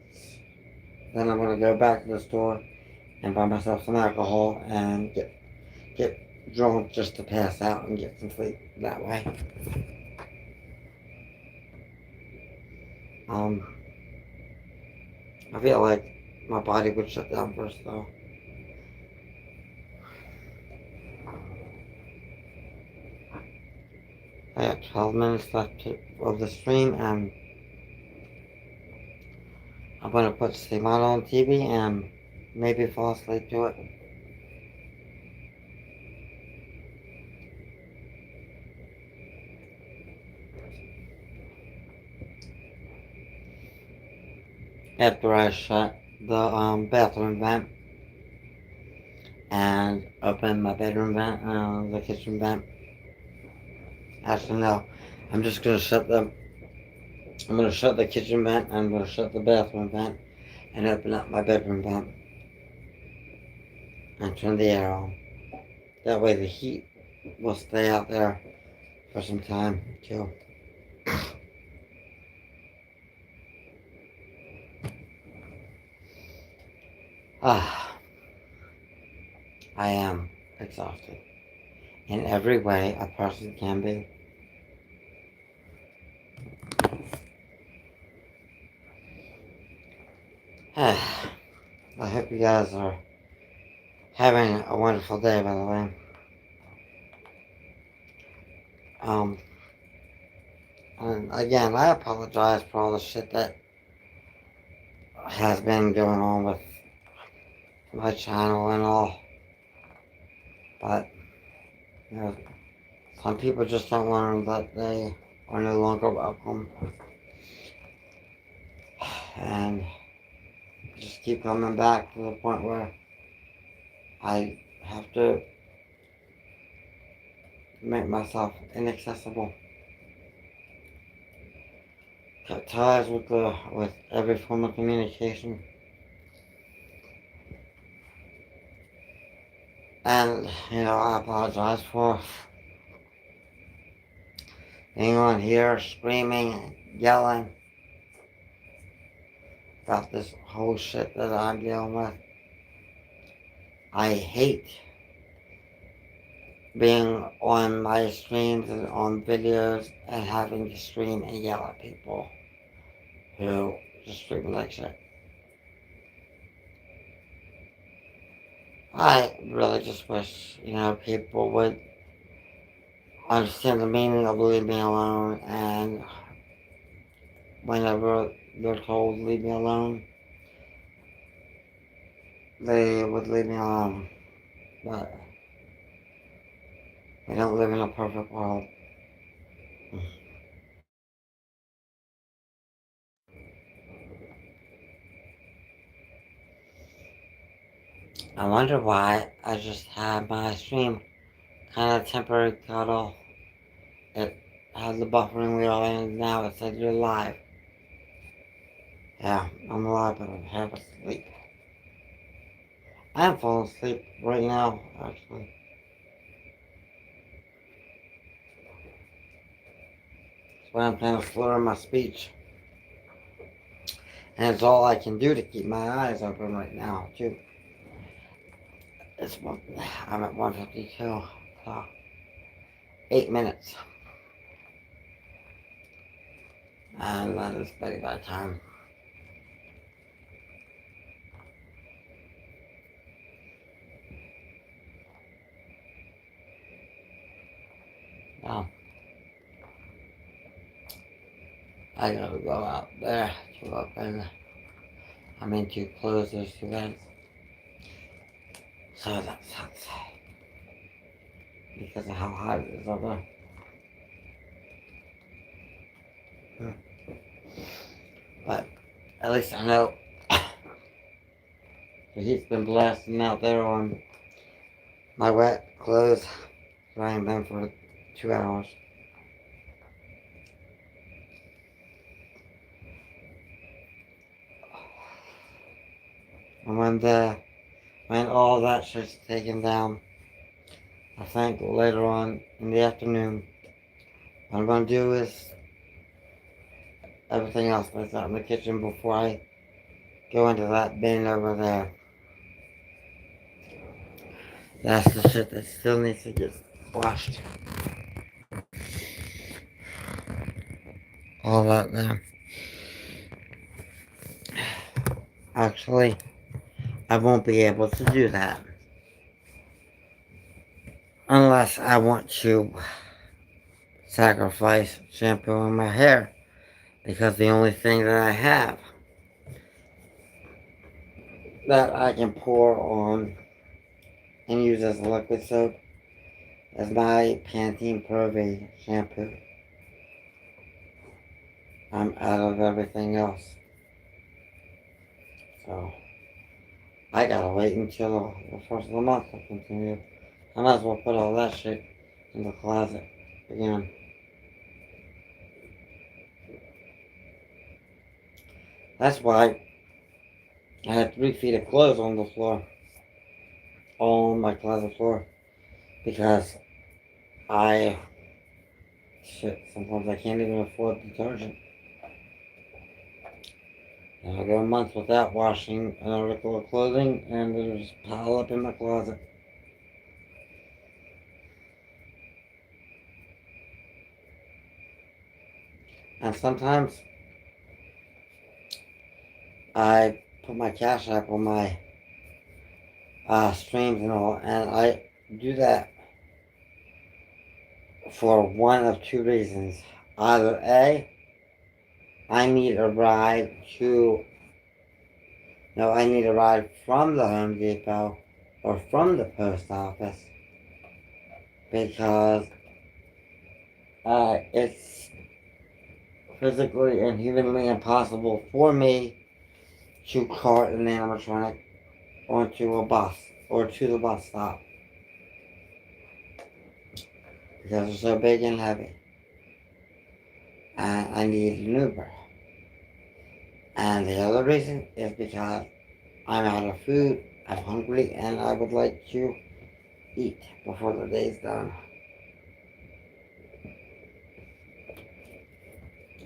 then I'm gonna go back to the store and buy myself some alcohol and get drunk just to pass out and get some sleep that way. I feel like my body would shut down first though. I got 12 minutes left of the stream, and I'm gonna put Steam on TV and maybe fall asleep to it. After I shut the bathroom vent and open my bedroom vent, the kitchen vent. Actually, no. I'm just gonna shut the. I'm gonna shut the kitchen vent. I'm gonna shut the bathroom vent and open up my bedroom vent and turn the air on. That way, the heat will stay out there for some time too. Ah, I am exhausted in every way a person can be. I hope you guys are having a wonderful day, by the way. And again, I apologize for all the shit that has been going on with my channel and all. But, some people just don't learn that they are no longer welcome. And just keep coming back to the point where I have to make myself inaccessible. cut ties with every form of communication. And, I apologize for being on here screaming and yelling about this whole shit that I'm dealing with. I hate being on my streams and on videos and having to scream and yell at people who just treat me like shit. I really just wish, people would understand the meaning of leave me alone, and whenever they're told leave me alone, they would leave me alone. But we don't live in a perfect world. I wonder why I just had my stream kind of temporary cut off. It had the buffering wheel and now it said you're live. Yeah, I'm alive, but I'm half asleep. I am falling asleep right now, actually. That's why I'm kind of slurring my speech. And it's all I can do to keep my eyes open right now, too. I'm at 1:52, so 8 minutes. And that is pretty bad time. Now, I gotta go out there to close those events. So that sucks. Because of how hot it is over there. But at least I know the heat's been blasting out there on my wet clothes, drying them for 2 hours. And when all that shit's taken down, I think later on in the afternoon, what I'm gonna do is everything else that's out in the kitchen before I go into that bin over there. That's the shit that still needs to get washed. All that there. Actually, I won't be able to do that unless I want to sacrifice shampoo in my hair, because the only thing that I have that I can pour on and use as liquid soap is my Pantene Pro V shampoo. I'm out of everything else. So, I gotta wait until the first of the month to continue. I might as well put all that shit in the closet again. That's why I had 3 feet of clothes on the floor. All on my closet floor. Because sometimes I can't even afford detergent. And I'll go a month without washing an article of clothing and it'll just pile up in my closet. And sometimes I put my Cash App on my streams and all, and I do that for one of 2 reasons. Either A, I need a ride from the Home Depot or from the post office, because it's physically and humanly impossible for me to cart an animatronic onto a bus or to the bus stop, because they're so big and heavy. And I need an Uber. And the other reason is because I'm out of food, I'm hungry, and I would like to eat before the day's done.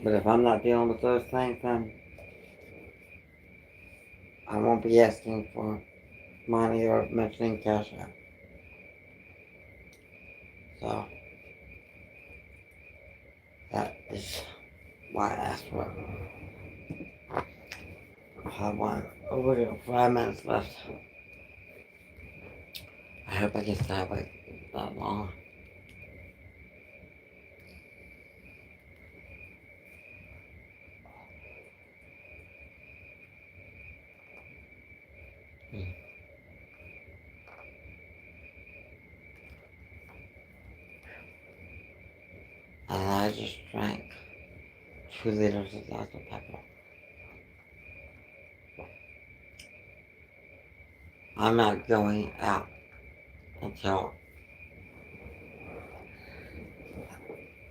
But if I'm not dealing with those things, then I won't be asking for money or mentioning cash out. So that is why I asked for it. I have we got 5 minutes left. I hope I can stay like that long. And I just drank 2 liters of Dr. Pepper. I'm not going out until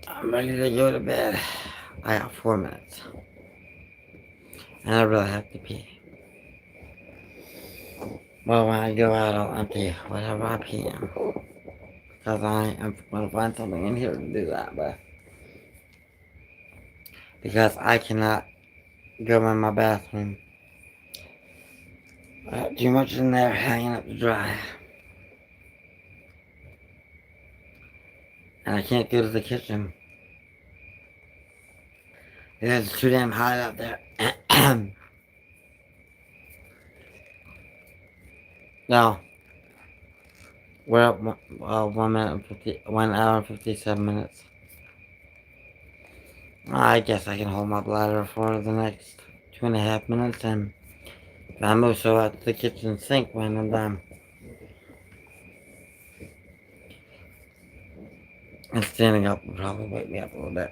I'm ready to go to bed. I got 4 minutes. And I really have to pee. Well, when I go out, I'll empty whatever I pee in. Because I am going to find something in here to do that with. Because I cannot go in my bathroom. I got too much in there hanging up to dry. And I can't go to the kitchen. Because it's too damn hot out there. No. We're at 1 hour and 57 minutes. I guess I can hold my bladder for the next 2.5 minutes, and I'm also at the kitchen sink when I'm done. And standing up will probably wake me up a little bit.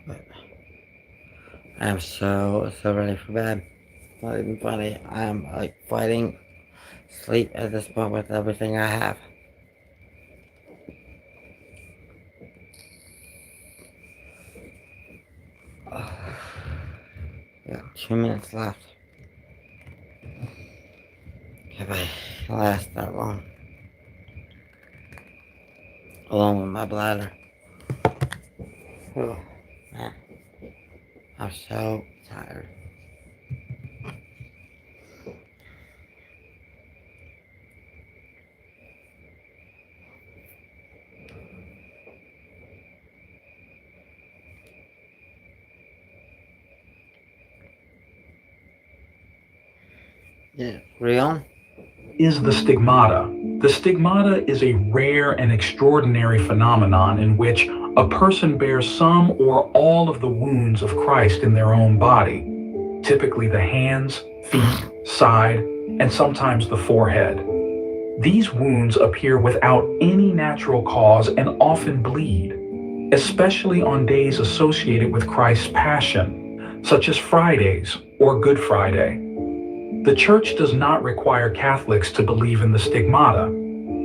But I am so ready for bed. It's not even funny. I am like fighting sleep at this point with everything I have. Got 2 minutes left. If I last that long. Along with my bladder. Oh, man. I'm so tired. Yeah, real? Is the stigmata. The stigmata is a rare and extraordinary phenomenon in which a person bears some or all of the wounds of Christ in their own body, typically the hands, feet, side, and sometimes the forehead. These wounds appear without any natural cause and often bleed, especially on days associated with Christ's passion, such as Fridays or Good Friday. The Church does not require Catholics to believe in the stigmata.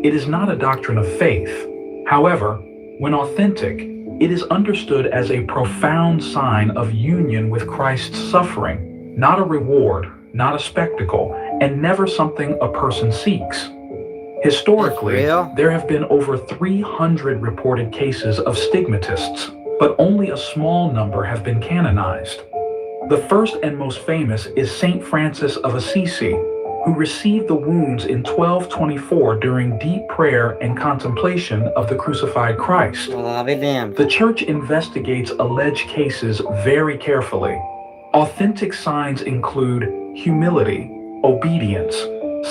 It is not a doctrine of faith. However, when authentic, it is understood as a profound sign of union with Christ's suffering, not a reward, not a spectacle, and never something a person seeks. Historically, there have been over 300 reported cases of stigmatists, but only a small number have been canonized. The first and most famous is Saint Francis of Assisi, who received the wounds in 1224 during deep prayer and contemplation of the crucified Christ. Well, I'll be damned. The Church investigates alleged cases very carefully. Authentic signs include humility, obedience,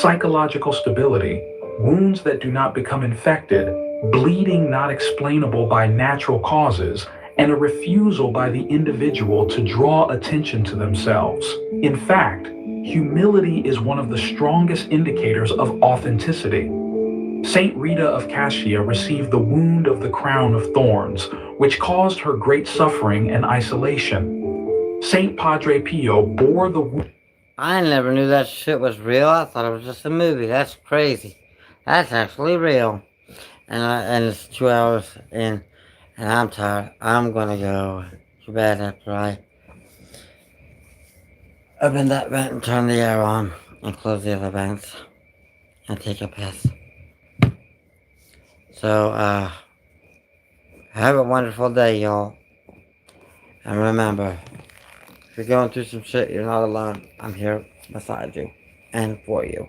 psychological stability, wounds that do not become infected, bleeding not explainable by natural causes, and a refusal by the individual to draw attention to themselves. In fact, humility is one of the strongest indicators of authenticity. Saint Rita of Cascia received the wound of the crown of thorns, which caused her great suffering and isolation. Saint Padre Pio bore the wound. I never knew that shit was real. I thought it was just a movie. That's crazy. That's actually real. And it's 2 hours in. And I'm tired. I'm gonna go to bed after I open that vent and turn the air on and close the other vents and take a piss. So, have a wonderful day, y'all. And remember, if you're going through some shit, you're not alone. I'm here beside you and for you.